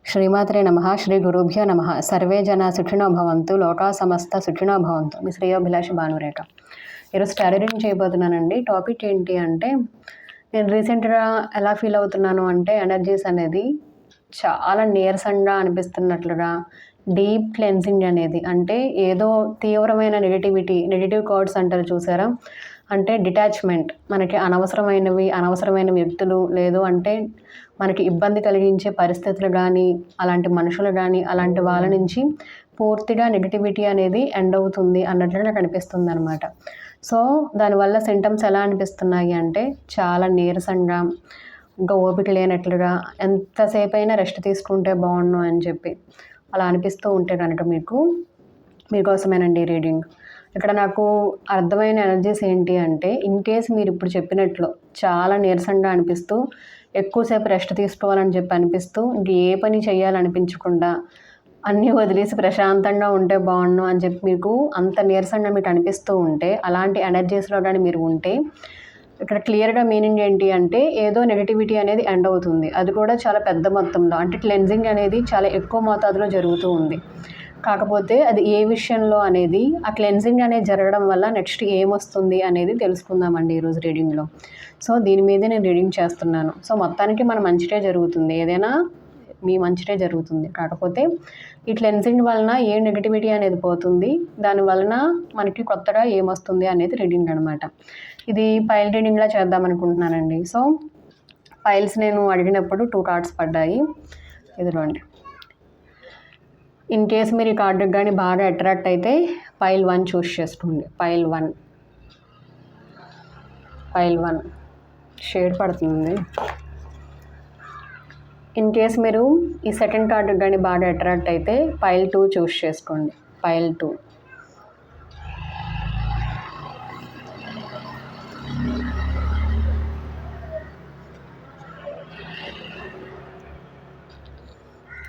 శ్రీమాత్రే నమః. శ్రీ గురుభ్యో నమః. సర్వే జనా సుఖినో భవంతు, లోకా సమస్త సుఖినో భవంతు. మీ శ్రేయోభిలాషి భానురేఖ. ఈరోజు టారో రీడింగ్ చేయబోతున్నానండి. టాపిక్ ఏంటి అంటే, నేను రీసెంట్గా ఎలా ఫీల్ అవుతున్నాను అంటే, ఎనర్జీస్ అనేది చాలా నీరసంగా అనిపిస్తున్నట్లుగా, డీప్ క్లెన్సింగ్ అనేది, అంటే ఏదో తీవ్రమైన నెగిటివ్ థాట్స్ అంటారు చూసారా, అంటే డిటాచ్మెంట్, మనకి అనవసరమైన వ్యక్తులు, లేదు అంటే మనకి ఇబ్బంది కలిగించే పరిస్థితులు కానీ, అలాంటి మనుషులు కానీ, అలాంటి వాళ్ళ నుంచి పూర్తిగా నెగిటివిటీ అనేది ఎండ్ అవుతుంది అన్నట్లుగా నాకు అనిపిస్తుంది అనమాట. సో దానివల్ల సింటమ్స్ ఎలా అనిపిస్తున్నాయి అంటే, చాలా నీరసంగా, ఇంకా ఓపిక లేనట్లుగా, ఎంతసేపు అయినా రెస్ట్ తీసుకుంటే బాగుండు అని చెప్పి అలా అనిపిస్తూ ఉంటే కనుక మీకోసమేనండి రీడింగ్. ఇక్కడ నాకు అర్థమైన ఎనర్జీస్ ఏంటి అంటే, ఇన్ కేస్ మీరు ఇప్పుడు చెప్పినట్లు చాలా నీరసంగా అనిపిస్తూ, ఎక్కువసేపు రెస్ట్ తీసుకోవాలని చెప్పి అనిపిస్తూ, ఇంక ఏ పని చేయాలనిపించకుండా అన్నీ వదిలేసి ప్రశాంతంగా ఉంటే బాగుండు అని చెప్పి మీకు అంత నీరసంగా మీకు అనిపిస్తూ ఉంటే, అలాంటి ఎనర్జీస్లో కానీ మీరు ఉంటే, ఇక్కడ క్లియర్గా మీనింగ్ ఏంటి అంటే, ఏదో నెగిటివిటీ అనేది ఎండ్ అవుతుంది. అది కూడా చాలా పెద్ద మొత్తంలో, అంటే క్లెన్జింగ్ అనేది చాలా ఎక్కువ మోతాదులో జరుగుతూ ఉంది. కాకపోతే అది ఏ విషయంలో అనేది, ఆ క్లెన్జింగ్ అనేది జరగడం వల్ల నెక్స్ట్ ఏమొస్తుంది అనేది తెలుసుకుందామండి ఈరోజు రీడింగ్లో. సో దీని మీదే నేను రీడింగ్ చేస్తున్నాను. సో మొత్తానికి మన మంచిటే జరుగుతుంది, ఏదైనా మీ మంచిటే జరుగుతుంది. కాకపోతే ఈ క్లెన్జింగ్ వలన ఏ నెగిటివిటీ అనేది పోతుంది, దాని వలన మనకి కొత్తగా ఏమొస్తుంది అనేది రీడింగ్ అనమాట. ఇది పైల్ రీడింగ్లా చేద్దాం అనుకుంటున్నానండి. సో పైల్స్ నేను అడిగినప్పుడు 2 కార్డ్స్ పడ్డాయి. ఇదిగోండి. ఇన్ కేస్ మీరు ఈ కార్డుకి కానీ బాగా అట్రాక్ట్ అయితే పైల్ 1 చూస్ చేసుకోండి. పైల్ 1 షేడ్ పడుతుంది. ఇన్ కేస్ మీరు ఈ సెకండ్ కార్డుకి కానీ బాగా అట్రాక్ట్ అయితే పైల్ 2 చూస్ చేసుకోండి. పైల్ 2.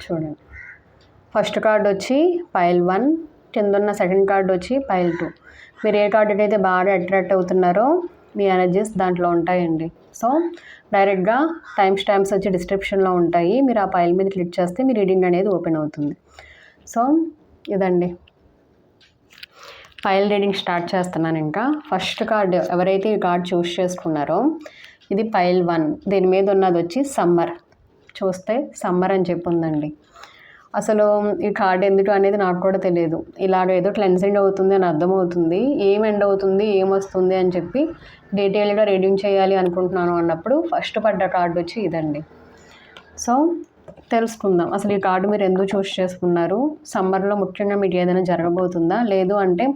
చూడండి, ఫస్ట్ కార్డ్ వచ్చి పైల్ 1, కింద ఉన్న సెకండ్ కార్డ్ వచ్చి పైల్ 2. మీరు ఏ కార్డుకి అయితే బాగా అట్రాక్ట్ అవుతున్నారో మీ ఎనర్జీస్ దాంట్లో ఉంటాయండి. సో డైరెక్ట్గా టైం స్టాంప్స్ వచ్చి డిస్క్రిప్షన్లో ఉంటాయి. మీరు ఆ పైల్ మీద క్లిక్ చేస్తే మీ రీడింగ్ అనేది ఓపెన్ అవుతుంది. సో ఇదండి, పైల్ రీడింగ్ స్టార్ట్ చేస్తున్నాను. ఇంకా ఫస్ట్ కార్డు ఎవరైతే ఈ కార్డ్ చూస్ చేసుకున్నారో, ఇది పైల్ 1. దీని మీద ఉన్నది వచ్చి సమ్మర్. చూస్తే సమ్మర్ అని చెప్పి ఉందండి. అసలు ఈ కార్డ్ ఎందుకు అనేది నాకు కూడా తెలియదు. ఇలాగ ఏదో క్లెన్సింగ్ అవుతుంది అని అర్థమవుతుంది. ఏం ఎండ్ అవుతుంది, ఏమొస్తుంది అని చెప్పి డీటెయిల్గా రీడింగ్ చేయాలి అనుకుంటున్నాను అన్నప్పుడు ఫస్ట్ పడ్డ కార్డు వచ్చి ఇదండి. సో తెలుసుకుందాం, అసలు ఈ కార్డు మీరు ఎందుకు చూస్ చేసుకున్నారు, సమ్మర్లో ముఖ్యంగా మీకు ఏదైనా జరగబోతుందా, లేదు అంటే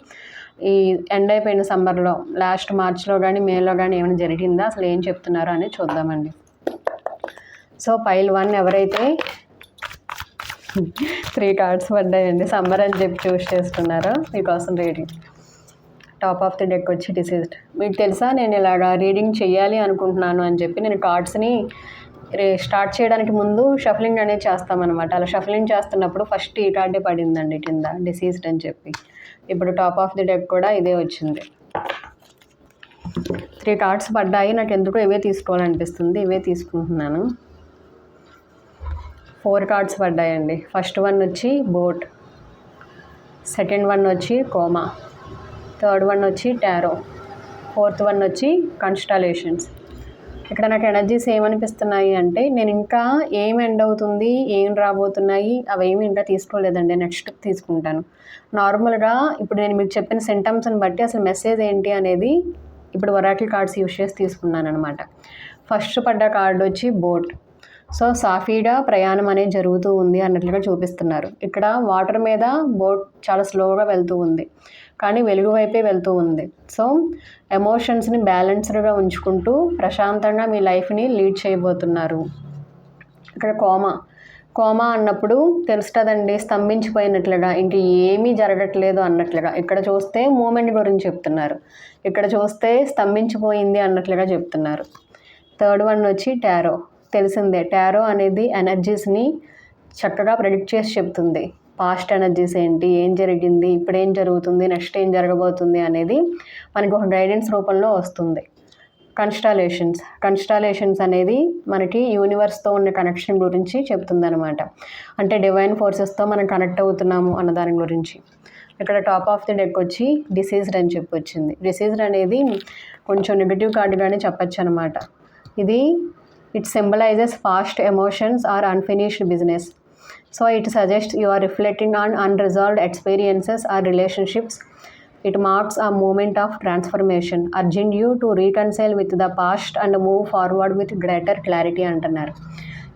ఈ ఎండ్ అయిపోయిన సమ్మర్లో లాస్ట్ మార్చ్లో కానీ మేలో కానీ ఏమైనా జరిగిందా, అసలు ఏం చెప్తున్నారో అనేది చూద్దామండి. సో పైల్ 1 ఎవరైతే 3 కార్డ్స్ పడ్డాయండి, సమ్మర్ అని చెప్పి చూస్ చేసుకున్నారో మీకోసం reading. Top of the deck వచ్చి డిసీజ్డ్. మీకు తెలుసా, నేను ఇలాగా రీడింగ్ చేయాలి అనుకుంటున్నాను అని చెప్పి నేను కార్డ్స్ని స్టార్ట్ చేయడానికి ముందు షఫలింగ్ అనేది చేస్తామన్నమాట. అలా షఫలింగ్ చేస్తున్నప్పుడు ఫస్ట్ ఈ కార్డే పడిందండి కింద, డిసీజ్డ్ అని చెప్పి. ఇప్పుడు టాప్ ఆఫ్ ది డెక్ కూడా ఇదే వచ్చింది. 3 కార్డ్స్ పడ్డాయి. నాకు ఎందుకో ఇవే తీసుకోవాలనిపిస్తుంది, ఇవే తీసుకుంటున్నాను. 4 కార్డ్స్ పడ్డాయండి. ఫస్ట్ వన్ వచ్చి బోట్, సెకండ్ వన్ వచ్చి కోమా, థర్డ్ వన్ వచ్చి టారో, ఫోర్త్ వన్ వచ్చి కన్స్టలేషన్స్. ఇక్కడ నాకు ఎనర్జీస్ ఏమనిపిస్తున్నాయి అంటే, నేను ఇంకా ఏం ఎండ్ అవుతుంది, ఏం రాబోతున్నాయి అవేమి ఇంకా తీసుకోలేదండి. నెక్స్ట్ తీసుకుంటాను. నార్మల్గా ఇప్పుడు నేను మీకు చెప్పిన సింటమ్స్ని బట్టి అసలు మెసేజ్ ఏంటి అనేది ఇప్పుడు ఒరాకిల్ కార్డ్స్ యూజ్ చేసి తీసుకున్నాను అనమాట. ఫస్ట్ పడ్డ కార్డు వచ్చి బోట్. సో సాఫీగా ప్రయాణం అనేది జరుగుతూ ఉంది అన్నట్లుగా చూపిస్తున్నారు. ఇక్కడ వాటర్ మీద బోట్ చాలా స్లోగా వెళ్తూ ఉంది, కానీ వెలుగు వైపే వెళ్తూ ఉంది. సో ఎమోషన్స్ని బ్యాలెన్స్డ్గా ఉంచుకుంటూ ప్రశాంతంగా మీ లైఫ్ని లీడ్ చేయబోతున్నారు. ఇక్కడ కోమా అన్నప్పుడు తెలుస్తుందండి, స్తంభించిపోయినట్లుగా, ఇంక ఏమీ జరగట్లేదు అన్నట్లుగా. ఇక్కడ చూస్తే మూమెంట్ గురించి చెప్తున్నారు, ఇక్కడ చూస్తే స్తంభించిపోయింది అన్నట్లుగా చెప్తున్నారు. థర్డ్ వన్ వచ్చి టారో. తెలిసిందే, టారో అనేది ఎనర్జీస్ని చక్కగా ప్రెడిక్ట్ చేసి చెప్తుంది. పాస్ట్ ఎనర్జీస్ ఏంటి, ఏం జరిగింది, ఇప్పుడు ఏం జరుగుతుంది, నెక్స్ట్ ఏం జరగబోతుంది అనేది మనకు ఒక గైడెన్స్ రూపంలో వస్తుంది. కన్స్టలేషన్స్ అనేది మనకి యూనివర్స్తో ఉన్న కనెక్షన్ గురించి చెప్తుందనమాట. అంటే డివైన్ ఫోర్సెస్తో మనం కనెక్ట్ అవుతున్నాము అన్న దాని గురించి. ఇక్కడ టాప్ ఆఫ్ ది డెక్ వచ్చి డిసీజ్డ్ అని చెప్పి వచ్చింది. డిసీజ్డ్ అనేది కొంచెం నెగిటివ్ కార్డుగానే చెప్పచ్చు అనమాట. ఇది it symbolizes past emotions or unfinished business. So it సజెస్ట్ you are reflecting on unresolved experiences or relationships. It marks a moment of transformation, urging you to reconcile with the past and move forward with greater clarity అంటున్నారు.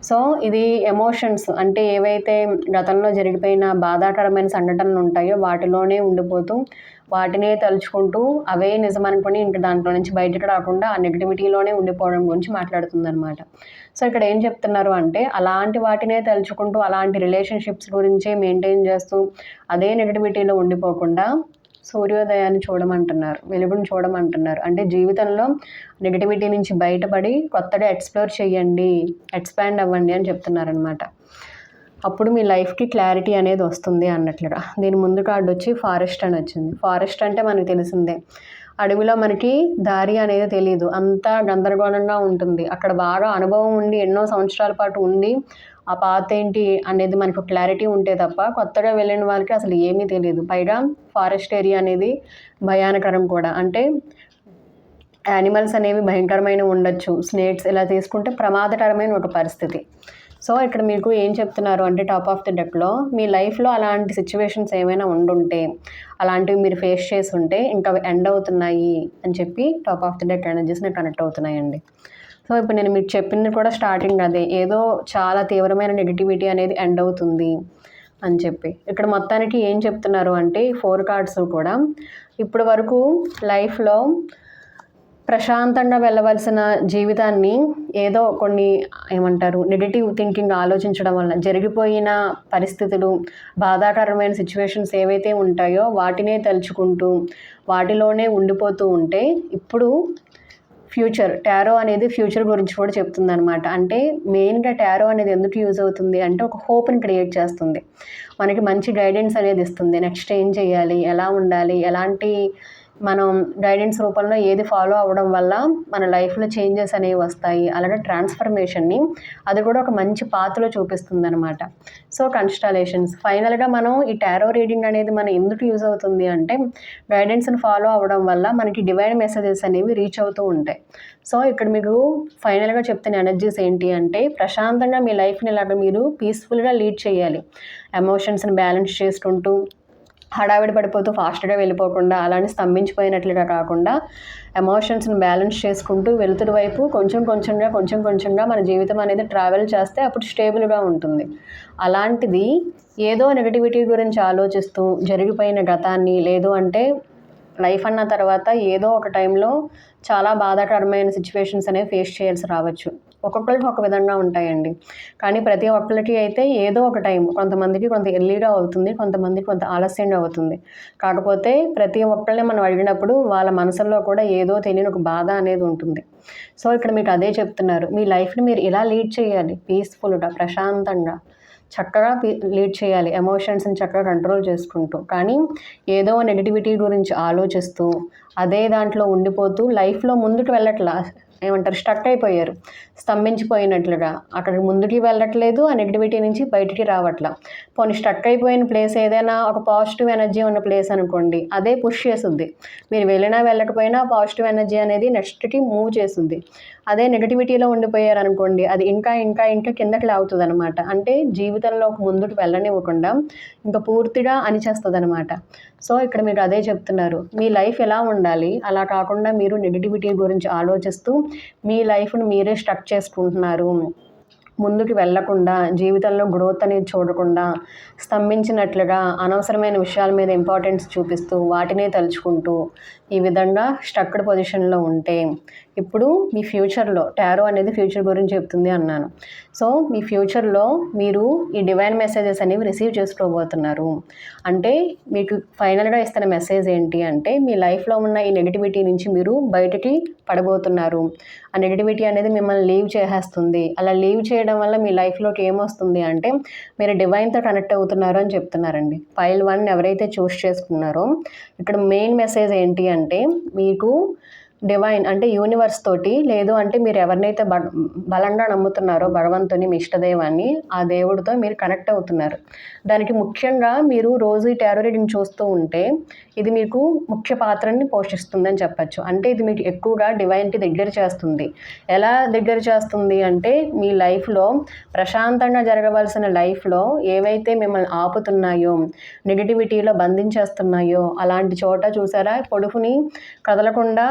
So ఇది emotions అంటే ఏవైతే గతంలో జరిగిపోయిన బాధాకరమైన సంఘటనలు ఉంటాయో వాటిలోనే ఉండిపోతూ వాటినే తలుచుకుంటూ అవే నిజమనుకొని ఇంక దాంట్లో నుంచి బయటకు రాకుండా ఆ నెగిటివిటీలోనే ఉండిపోవడం గురించి మాట్లాడుతుంది అనమాట. సో ఇక్కడ ఏం చెప్తున్నారు అంటే అలాంటి వాటినే తలుచుకుంటూ అలాంటి రిలేషన్షిప్స్ గురించే మెయింటైన్ చేస్తూ అదే నెగిటివిటీలో ఉండిపోకుండా సూర్యోదయాన్ని చూడమంటున్నారు, వెలుగుని చూడమంటున్నారు. అంటే జీవితంలో నెగిటివిటీ నుంచి బయటపడి కొత్తగా ఎక్స్ప్లోర్ చేయండి, ఎక్స్పాండ్ అవ్వండి అని చెప్తున్నారనమాట. అప్పుడు మీ లైఫ్కి క్లారిటీ అనేది వస్తుంది అన్నట్లుగా. దీని ముందు కార్డు వచ్చి ఫారెస్ట్ అని వచ్చింది. ఫారెస్ట్ అంటే మనకు తెలిసిందే, అడవిలో మనకి దారి అనేది తెలియదు, అంతా గందరగోళంగా ఉంటుంది. అక్కడ బాగా అనుభవం ఉండి ఎన్నో సంవత్సరాల పాటు ఉండి ఆ పాత ఏంటి అనేది మనకు క్లారిటీ ఉంటే తప్ప కొత్తగా వెళ్ళిన వాళ్ళకి అసలు ఏమీ తెలియదు. పైగా ఫారెస్ట్ ఏరియా అనేది భయానకరం కూడా. అంటే యానిమల్స్ అనేవి భయంకరమైన ఉండొచ్చు, స్నేక్స్ ఇలా తీసుకుంటే ప్రమాదకరమైన ఒక పరిస్థితి. సో ఇక్కడ మీకు ఏం చెప్తున్నారు అంటే టాప్ ఆఫ్ ది డెక్లో మీ లైఫ్లో అలాంటి సిచ్యువేషన్స్ ఏమైనా ఉండుంటే, అలాంటివి మీరు ఫేస్ చేసి ఉంటే ఇంకా ఎండ్ అవుతున్నాయి అని చెప్పి టాప్ ఆఫ్ ది డెక్ ఎనర్జీస్ని కనెక్ట్ అవుతున్నాయండి. సో ఇప్పుడు నేను మీకు చెప్పింది కూడా స్టార్టింగ్ అదే, ఏదో చాలా తీవ్రమైన నెగిటివిటీ అనేది ఎండ్ అవుతుంది అని చెప్పి. ఇక్కడ మొత్తానికి ఏం చెప్తున్నారు అంటే 4 కార్డ్స్ కూడా ఇప్పటి వరకు లైఫ్లో ప్రశాంతంగా వెళ్ళవలసిన జీవితాన్ని ఏదో కొన్ని ఏమంటారు నెగిటివ్ థింకింగ్ ఆలోచించడం వల్ల జరిగిపోయిన పరిస్థితులు, బాధాకరమైన సిచ్యువేషన్స్ ఏవైతే ఉంటాయో వాటినే తలుచుకుంటూ వాటిలోనే ఉండిపోతూ ఉంటే ఇప్పుడు ఫ్యూచర్ టారో అనేది ఫ్యూచర్ గురించి కూడా చెప్తుంది అనమాట. అంటే మెయిన్గా టారో అనేది ఎందుకు యూజ్ అవుతుంది అంటే ఒక హోప్ని క్రియేట్ చేస్తుంది, మనకి మంచి గైడెన్స్ అనేది ఇస్తుంది. నెక్స్ట్ ఏం చేయాలి, ఎలా ఉండాలి, ఎలాంటి మనం గైడెన్స్ రూపంలో ఏది ఫాలో అవ్వడం వల్ల మన లైఫ్లో చేంజెస్ అనేవి వస్తాయి, అలాగే ట్రాన్స్ఫర్మేషన్ని అది కూడా ఒక మంచి పాత్రలో చూపిస్తుంది అనమాట. సో కన్స్టలేషన్స్ ఫైనల్గా మనం ఈ టారో రీడింగ్ అనేది మనం ఎందుకు యూజ్ అవుతుంది అంటే గైడెన్స్ని ఫాలో అవ్వడం వల్ల మనకి డివైన్ మెసేజెస్ అనేవి రీచ్ అవుతూ ఉంటాయి. సో ఇక్కడ మీకు ఫైనల్గా చెప్తున్న ఎనర్జీస్ ఏంటి అంటే ప్రశాంతంగా మీ లైఫ్ని ఇలాగ మీరు పీస్ఫుల్గా లీడ్ చేయాలి, ఎమోషన్స్ని బ్యాలెన్స్ చేసుకుంటూ హడావిడి పడిపోతూ ఫాస్ట్గా వెళ్ళిపోకుండా అలానే స్తంభించిపోయినట్లుగా కాకుండా ఎమోషన్స్ని బ్యాలెన్స్ చేసుకుంటూ వెలుతురు వైపు కొంచెం కొంచెంగా మన జీవితం అనేది ట్రావెల్ చేస్తే అప్పుడు స్టేబుల్గా ఉంటుంది. అలాంటిది ఏదో నెగటివిటీ గురించి ఆలోచిస్తూ జరిగిపోయిన గతాన్ని లేదు అంటే లైఫ్ అన్న తర్వాత ఏదో ఒక టైంలో చాలా బాధాకరమైన సిచ్యువేషన్స్ అనేవి ఫేస్ చేయాల్సి రావచ్చు. ఒక్కొక్కరికి ఒక విధంగా ఉంటాయండి, కానీ ప్రతి ఒక్కరికి అయితే ఏదో ఒక టైం, కొంతమందికి కొంత ఎర్లీగా అవుతుంది, కొంతమందికి కొంత ఆలస్యంగా అవుతుంది. కాకపోతే ప్రతి ఒక్కరిని మనం అడిగినప్పుడు వాళ్ళ మనసుల్లో కూడా ఏదో తెలియని ఒక బాధ అనేది ఉంటుంది. సో ఇక్కడ మీకు అదే చెప్తున్నారు, మీ లైఫ్ని మీరు ఇలా లీడ్ చేయాలి, పీస్ఫుల్గా ప్రశాంతంగా చక్కగా లీడ్ చేయాలి, ఎమోషన్స్ని చక్కగా కంట్రోల్ చేసుకుంటూ. కానీ ఏదో నెగిటివిటీ గురించి ఆలోచిస్తూ అదే దాంట్లో ఉండిపోతూ లైఫ్లో ముందుకు వెళ్ళట్లా, ఏమంటారు స్టక్ అయిపోయారు, స్తంభించిపోయినట్లుగా అక్కడికి ముందుకి వెళ్ళట్లేదు, ఆ నెగిటివిటీ నుంచి బయటికి రావట్లా. పోనీ స్టక్ అయిపోయిన ప్లేస్ ఏదైనా ఒక పాజిటివ్ ఎనర్జీ ఉన్న ప్లేస్ అనుకోండి, అదే పుష్ చేస్తుంది, మీరు వెళ్ళినా వెళ్ళకపోయినా పాజిటివ్ ఎనర్జీ అనేది నెక్స్ట్కి మూవ్ చేస్తుంది. అదే నెగిటివిటీలో ఉండిపోయారు అనుకోండి, అది ఇంకా కిందకి లాగుతుంది అనమాట. అంటే జీవితంలో ముందుకు వెళ్ళనివ్వకుండా ఇంకా పూర్తిగా అణిచేస్తుంది అనమాట. సో ఇక్కడ మీరు అదే చెప్తున్నారు, మీ లైఫ్ ఎలా ఉండాలి, అలా కాకుండా మీరు నెగిటివిటీ గురించి ఆలోచిస్తూ మీ లైఫ్ను మీరే స్టక్ చేసుకుంటున్నారు. ముందుకు వెళ్ళకుండా జీవితంలో గ్రోత్ అనేది చూడకుండా స్తంభించినట్లుగా అనవసరమైన విషయాల మీద ఇంపార్టెన్స్ చూపిస్తూ వాటినే తలుచుకుంటూ ఈ విధంగా స్టక్డ్ పొజిషన్లో ఉంటే ఇప్పుడు మీ ఫ్యూచర్లో టారో అనేది ఫ్యూచర్ గురించి చెప్తుంది అన్నాను. సో మీ ఫ్యూచర్లో మీరు ఈ డివైన్ మెసేజెస్ అనేవి రిసీవ్ చేసుకోబోతున్నారు. అంటే మీకు ఫైనల్గా ఇస్తున్న మెసేజ్ ఏంటి అంటే మీ లైఫ్లో ఉన్న ఈ నెగిటివిటీ నుంచి మీరు బయటికి పడబోతున్నారు. ఆ నెగిటివిటీ అనేది మిమ్మల్ని లీవ్ చేసేస్తుంది. అలా లీవ్ చేయడం వల్ల మీ లైఫ్లోకి ఏమొస్తుంది అంటే మీరు డివైన్తో కనెక్ట్ అవుతున్నారు అని చెప్తున్నారండి. ఫైల్ 1 ఎవరైతే చూస్ చేసుకున్నారో ఇక్కడ మెయిన్ మెసేజ్ ఏంటి అంటే మీకు డివైన్ అంటే యూనివర్స్ తోటి, లేదు అంటే మీరు ఎవరినైతే బలంగా నమ్ముతున్నారో భగవంతుని, మీ ఇష్టదైవాన్ని, ఆ దేవుడితో మీరు కనెక్ట్ అవుతున్నారు. దానికి ముఖ్యంగా మీరు రోజు ఈ టారో రీడింగ్ చూస్తూ ఉంటే ఇది మీకు ముఖ్య పాత్రని పోషిస్తుందని చెప్పచ్చు. అంటే ఇది మీకు ఎక్కువగా డివైన్కి దగ్గర చేస్తుంది. ఎలా దగ్గర చేస్తుంది అంటే మీ లైఫ్లో ప్రశాంతంగా జరగవలసిన లైఫ్లో ఏవైతే మిమ్మల్ని ఆపుతున్నాయో, నెగిటివిటీలో బంధించేస్తున్నాయో అలాంటి చోట చూసారా, పొడుపుని కదలకుండా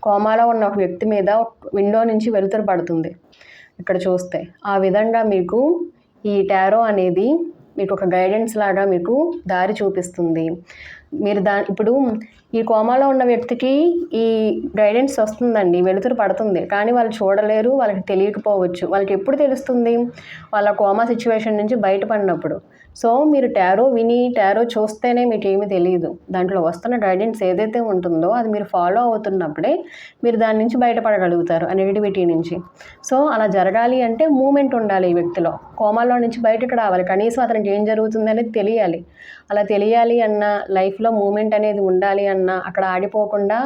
కోమాలో ఉన్న ఒక వ్యక్తి మీద విండో నుంచి వెలుతురు పడుతుంది ఇక్కడ చూస్తే. ఆ విధంగా మీకు ఈ టారో అనేది మీకు ఒక గైడెన్స్ లాగా మీకు దారి చూపిస్తుంది. మీరు ఇప్పుడు ఈ కోమాలో ఉన్న వ్యక్తికి ఈ గైడెన్స్ వస్తుందండి, వెలుతురు పడుతుంది, కానీ వాళ్ళు చూడలేరు, వాళ్ళకి తెలియకపోవచ్చు. వాళ్ళకి ఎప్పుడు తెలుస్తుంది? వాళ్ళ కోమా సిచ్యువేషన్ నుంచి బయటపడినప్పుడు. సో మీరు టారో విని టారో చూస్తేనే మీకు ఏమీ తెలియదు. దాంట్లో వస్తున్న గైడెన్స్ ఏదైతే ఉంటుందో అది మీరు ఫాలో అవుతున్నప్పుడే మీరు దాని నుంచి బయటపడగలుగుతారు, ఆ నెగిటివిటీ నుంచి. సో అలా జరగాలి అంటే మూమెంట్ ఉండాలి ఈ వ్యక్తిలో. కోమాలో నుంచి బయటకు రావాలి, కనీసం అతనికి ఏం జరుగుతుంది అనేది తెలియాలి. అలా తెలియాలి అన్నా, లైఫ్లో మూమెంట్ అనేది ఉండాలి అన్నా, అక్కడ ఆడిపోకుండా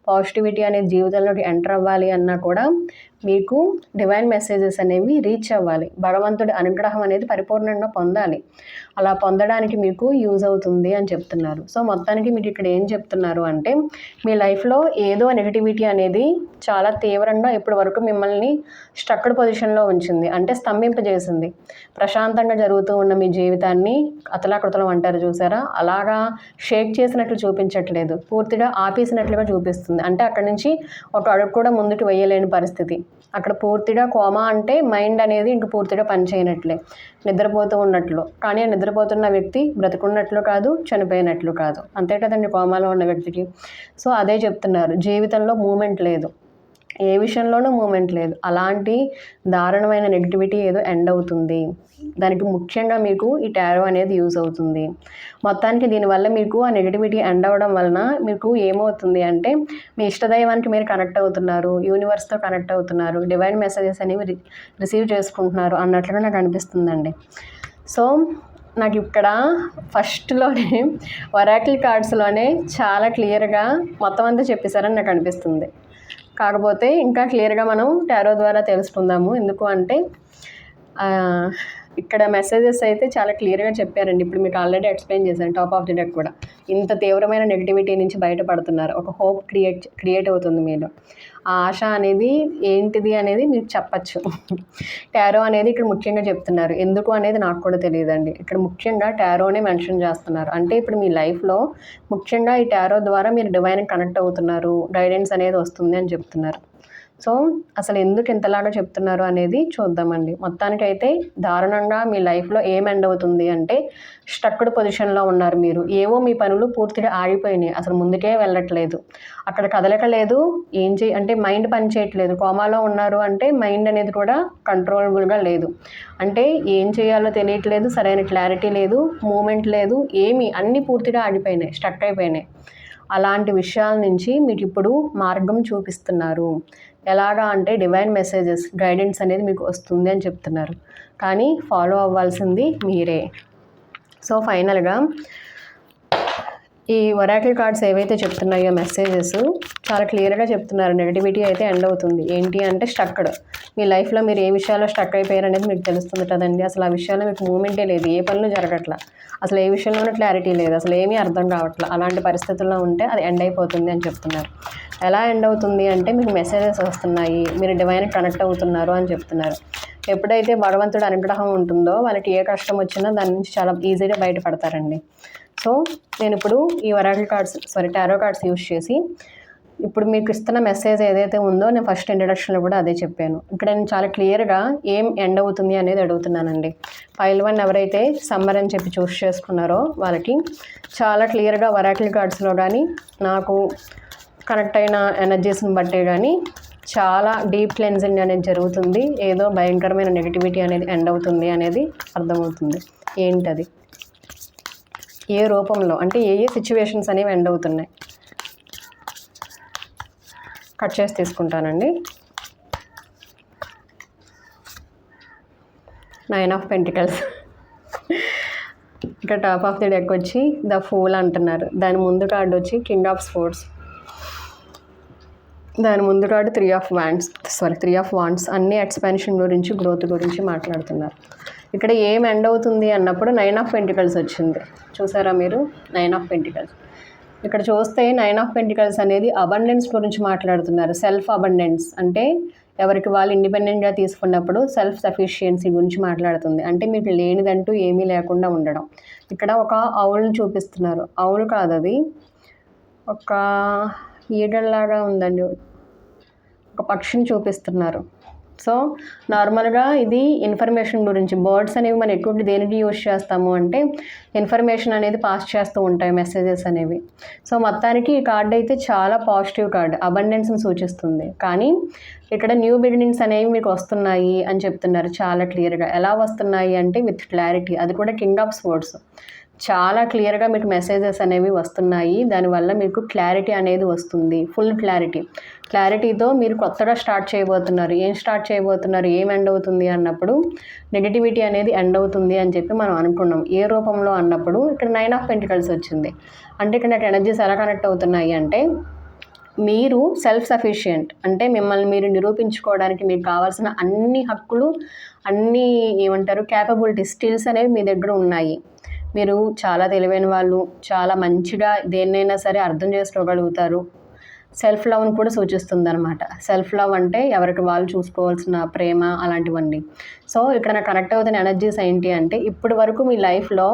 పాజిటివిటీ అనేది జీవితంలోకి ఎంటర్ అవ్వాలి అన్నా కూడా మీకు డివైన్ మెసేజెస్ అనేవి రీచ్ అవ్వాలి. భగవంతుడి అనుగ్రహం అనేది పరిపూర్ణంగా పొందాలి. అలా పొందడానికి మీకు యూజ్ అవుతుంది అని చెప్తున్నారు. సో మొత్తానికి మీకు ఇక్కడ ఏం చెప్తున్నారు అంటే, మీ లైఫ్లో ఏదో నెగిటివిటీ అనేది చాలా తీవ్రంగా ఇప్పటి వరకు మిమ్మల్ని స్ట్రక్డ్ పొజిషన్లో ఉంచింది, అంటే స్తంభింపజేసింది. ప్రశాంతంగా జరుగుతూ ఉన్న మీ జీవితాన్ని అతలాకుతలం అంటారు చూసారా, అలాగా షేక్ చేసినట్లు చూపించట్లేదు, పూర్తిగా ఆపేసినట్లుగా చూపిస్తుంది. అంటే అక్కడి నుంచి ఒక అడుగు కూడా ముందుకు వేయలేని పరిస్థితి. అక్కడ పూర్తిగా కోమా అంటే మైండ్ అనేది ఇంక పూర్తిగా పనిచేయనట్లే, నిద్రపోతూ ఉన్నట్లు. కానీ ఆ నిద్రపోతున్న వ్యక్తి బ్రతుకున్నట్లు కాదు, చనిపోయినట్లు కాదు. అంతే కదండి కోమాలో ఉన్న వ్యక్తికి. సో అదే చెప్తున్నారు, జీవితంలో మూమెంట్ లేదు, ఏ విషయంలోనూ మూమెంట్ లేదు. అలాంటి దారుణమైన నెగిటివిటీ ఏదో ఎండ్ అవుతుంది. దానికి ముఖ్యంగా మీకు ఈ టారో అనేది యూజ్ అవుతుంది. మొత్తానికి దీనివల్ల మీకు ఆ నెగిటివిటీ ఎండ్ అవ్వడం వలన మీకు ఏమవుతుంది అంటే, మీ ఇష్టదైవానికి మీరు కనెక్ట్ అవుతున్నారు, యూనివర్స్తో కనెక్ట్ అవుతున్నారు, డివైన్ మెసేజెస్ అనేవి రిసీవ్ చేసుకుంటున్నారు అన్నట్లుగా నాకు అనిపిస్తుందండి. సో నాకు ఇక్కడ ఫస్ట్లోనే ఒరాకిల్ కార్డ్స్లోనే చాలా క్లియర్గా మొత్తం అంతా చెప్పేశారని నాకు అనిపిస్తుంది. కాకపోతే ఇంకా క్లియర్గా మనం టారో ద్వారా తెలుసుకుందాము. ఎందుకు అంటే ఇక్కడ మెసేజెస్ అయితే చాలా క్లియర్గా చెప్పారండి. ఇప్పుడు మీకు ఆల్రెడీ ఎక్స్ప్లెయిన్ చేశాను టాప్ ఆఫ్ ది డెక్ కూడా. ఇంత తీవ్రమైన నెగిటివిటీ నుంచి బయటపడుతున్నారు, ఒక హోప్ క్రియేట్ అవుతుంది మీలో. ఆ ఆశ అనేది ఏంటిది అనేది మీకు చెప్పచ్చు. టారో అనేది ఇక్కడ ముఖ్యంగా చెప్తున్నారు. ఎందుకు అనేది నాకు కూడా తెలియదండి. ఇక్కడ ముఖ్యంగా టారోనే మెన్షన్ చేస్తున్నారు. అంటే ఇప్పుడు మీ లైఫ్లో ముఖ్యంగా ఈ టారో ద్వారా మీరు డివైన్కి కనెక్ట్ అవుతున్నారు, గైడెన్స్ అనేది వస్తుంది అని చెప్తున్నారు. సో అసలు ఎందుకు ఇంతలాగా చెప్తున్నారు అనేది చూద్దామండి. మొత్తానికైతే దారుణంగా మీ లైఫ్లో ఏం ఎండ్ అవుతుంది అంటే, స్టక్డ్ పొజిషన్లో ఉన్నారు మీరు. ఏవో మీ పనులు పూర్తిగా ఆగిపోయినాయి, అసలు ముందుకే వెళ్ళట్లేదు, అక్కడ కదలక లేదు, అంటే మైండ్ పని చేయట్లేదు. కోమాలో ఉన్నారు అంటే మైండ్ అనేది కూడా కంట్రోలబుల్గా లేదు. అంటే ఏం చేయాలో తెలియట్లేదు, సరైన క్లారిటీ లేదు, మూమెంట్ లేదు, అన్నీ పూర్తిగా ఆగిపోయినాయి, స్టక్ అయిపోయినాయి. అలాంటి విషయాల నుంచి మీకు ఇప్పుడు మార్గం చూపిస్తున్నారు. ఎలాగా అంటే డివైన్ మెసేజెస్, గైడెన్స్ అనేది మీకు వస్తుంది అని చెప్తున్నారు. కానీ ఫాలో అవ్వాల్సింది మీరే. సో ఫైనల్గా ఈ ఒరాకిల్ కార్డ్స్ ఏవైతే చెప్తున్నాయో మెసేజెస్ చాలా క్లియర్గా చెప్తున్నారు. నెగిటివిటీ అయితే ఎండ్ అవుతుంది. ఏంటి అంటే స్టక్డ్. మీ లైఫ్లో మీరు ఏ విషయాల్లో స్టక్ అయిపోయారు అనేది మీకు తెలుస్తుంది కదండి. అసలు ఆ విషయాల్లో మీకు మూమెంటే లేదు, ఏ పనులు జరగట్లా, అసలు ఏ విషయంలోనూ క్లారిటీ లేదు, అసలు ఏమీ అర్థం కావట్లా. అలాంటి పరిస్థితుల్లో ఉంటే అది ఎండ్ అయిపోతుంది అని చెప్తున్నారు. ఎలా ఎండ్ అవుతుంది అంటే, మీకు మెసేజెస్ వస్తున్నాయి, మీరు డివైన్కి కనెక్ట్ అవుతున్నారు అని చెప్తున్నారు. ఎప్పుడైతే భగవంతుడు అనుగ్రహం ఉంటుందో వాళ్ళకి ఏ కష్టం వచ్చినా దాని నుంచి చాలా ఈజీగా బయటపడతారండి. సో నేను ఇప్పుడు ఈ టారో కార్డ్స్ యూజ్ చేసి ఇప్పుడు మీకు ఇస్తున్న మెసేజ్ ఏదైతే ఉందో, నేను ఫస్ట్ ఇంట్రడక్షన్లో కూడా అదే చెప్పాను. ఇక్కడ నేను చాలా క్లియర్గా ఏం ఎండ్ అవుతుంది అనేది అడుగుతున్నానండి. ఫైల్ 1 ఎవరైతే సమ్మర్ అని చెప్పి చూస్ చేసుకున్నారో వాళ్ళకి చాలా క్లియర్గా ఒరాకిల్ కార్డ్స్లో కానీ నాకు కనెక్ట్ అయిన ఎనర్జీస్ని బట్టే కానీ చాలా డీప్ క్లెన్జింగ్ అనేది జరుగుతుంది. ఏదో భయంకరమైన నెగిటివిటీ అనేది ఎండ్ అవుతుంది అనేది అర్థమవుతుంది. ఏంటది, ఏ రూపంలో, అంటే ఏ సిచ్యువేషన్స్ అనేవి ఎండ్ అవుతున్నాయి. కట్ చేసి తీసుకుంటానండి. 9 ఆఫ్ పెంటికల్స్. ఇక్కడ టాప్ ఆఫ్ ది డెక్ వచ్చి ద ఫూల్ అంటున్నారు. దాని ముందు కార్డు వచ్చి కింగ్ ఆఫ్ స్పోర్ట్స్. దాని ముందు కార్డు త్రీ ఆఫ్ వాండ్స్ అన్ని ఎక్స్పాన్షన్ గురించి, గ్రోత్ గురించి మాట్లాడుతున్నారు. ఇక్కడ ఏం ఎండ్ అవుతుంది అన్నప్పుడు 9 ఆఫ్ పెంటికల్స్ వచ్చింది. చూసారా మీరు? 9 ఆఫ్ పెంటికల్స్. ఇక్కడ చూస్తే 9 ఆఫ్ పెంటికల్స్ అనేది అబండెన్స్ గురించి మాట్లాడుతున్నారు. సెల్ఫ్ అబండెన్స్ అంటే ఎవరికి వాళ్ళు ఇండిపెండెంట్గా తీసుకున్నప్పుడు సెల్ఫ్ సఫిషియన్సీ గురించి మాట్లాడుతుంది. అంటే మీకు లేనిదంటూ ఏమీ లేకుండా ఉండడం. ఇక్కడ ఒక ఆవుల్ని చూపిస్తున్నారు. ఆవులు కాదు, అది ఒక ఈగల్లాగా ఉందండి, ఒక పక్షిని చూపిస్తున్నారు. సో నార్మల్గా ఇది ఇన్ఫర్మేషన్ గురించి. బర్డ్స్ అనేవి మనం ఎక్కువ దేనికి యూజ్ చేస్తాము అంటే ఇన్ఫర్మేషన్ అనేది పాస్ చేస్తూ ఉంటాయి, మెసేజెస్ అనేవి. సో మొత్తానికి ఈ కార్డ్ అయితే చాలా పాజిటివ్ కార్డ్, అబండెన్స్ని సూచిస్తుంది. కానీ ఇక్కడ న్యూ బిగినింగ్స్ అనేవి మీకు వస్తున్నాయి అని చెప్తున్నారు చాలా క్లియర్గా. ఎలా వస్తున్నాయి అంటే విత్ క్లారిటీ, అది కూడా కింగ్ ఆఫ్ స్వర్డ్స్. చాలా క్లియర్గా మీకు మెసేజెస్ అనేవి వస్తున్నాయి. దానివల్ల మీకు క్లారిటీ అనేది వస్తుంది, ఫుల్ క్లారిటీతో మీరు కొత్తగా స్టార్ట్ చేయబోతున్నారు. ఏం స్టార్ట్ చేయబోతున్నారు, ఏం ఎండ్ అవుతుంది అన్నప్పుడు నెగటివిటీ అనేది ఎండ్ అవుతుంది అని చెప్పి మనం అనుకున్నాం. ఏ రూపంలో అన్నప్పుడు ఇక్కడ 9 ఆఫ్ పెంటికల్స్ వచ్చింది. అంటే ఇక్కడ నాకు ఎనర్జీస్ ఎలా కనెక్ట్ అవుతున్నాయి అంటే మీరు సెల్ఫ్ సఫిషియెంట్, అంటే మిమ్మల్ని మీరు నిరూపించుకోవడానికి మీకు కావాల్సిన అన్ని హక్కులు, అన్ని ఏమంటారు క్యాపబిలిటీస్, స్కిల్స్ అనేవి మీ దగ్గర ఉన్నాయి. మీరు చాలా తెలివైన వాళ్ళు, చాలా మంచిగా దేన్నైనా సరే అర్థం చేసుకోగలుగుతారు. సెల్ఫ్ లవ్ని కూడా సూచిస్తుంది అనమాట. సెల్ఫ్ లవ్ అంటే ఎవరికి వాళ్ళు చూసుకోవాల్సిన ప్రేమ అలాంటివన్నీ. సో ఇక్కడ నాకు కనెక్ట్ అవుతున్న ఎనర్జీస్ ఏంటి అంటే ఇప్పటి వరకు మీ లైఫ్లో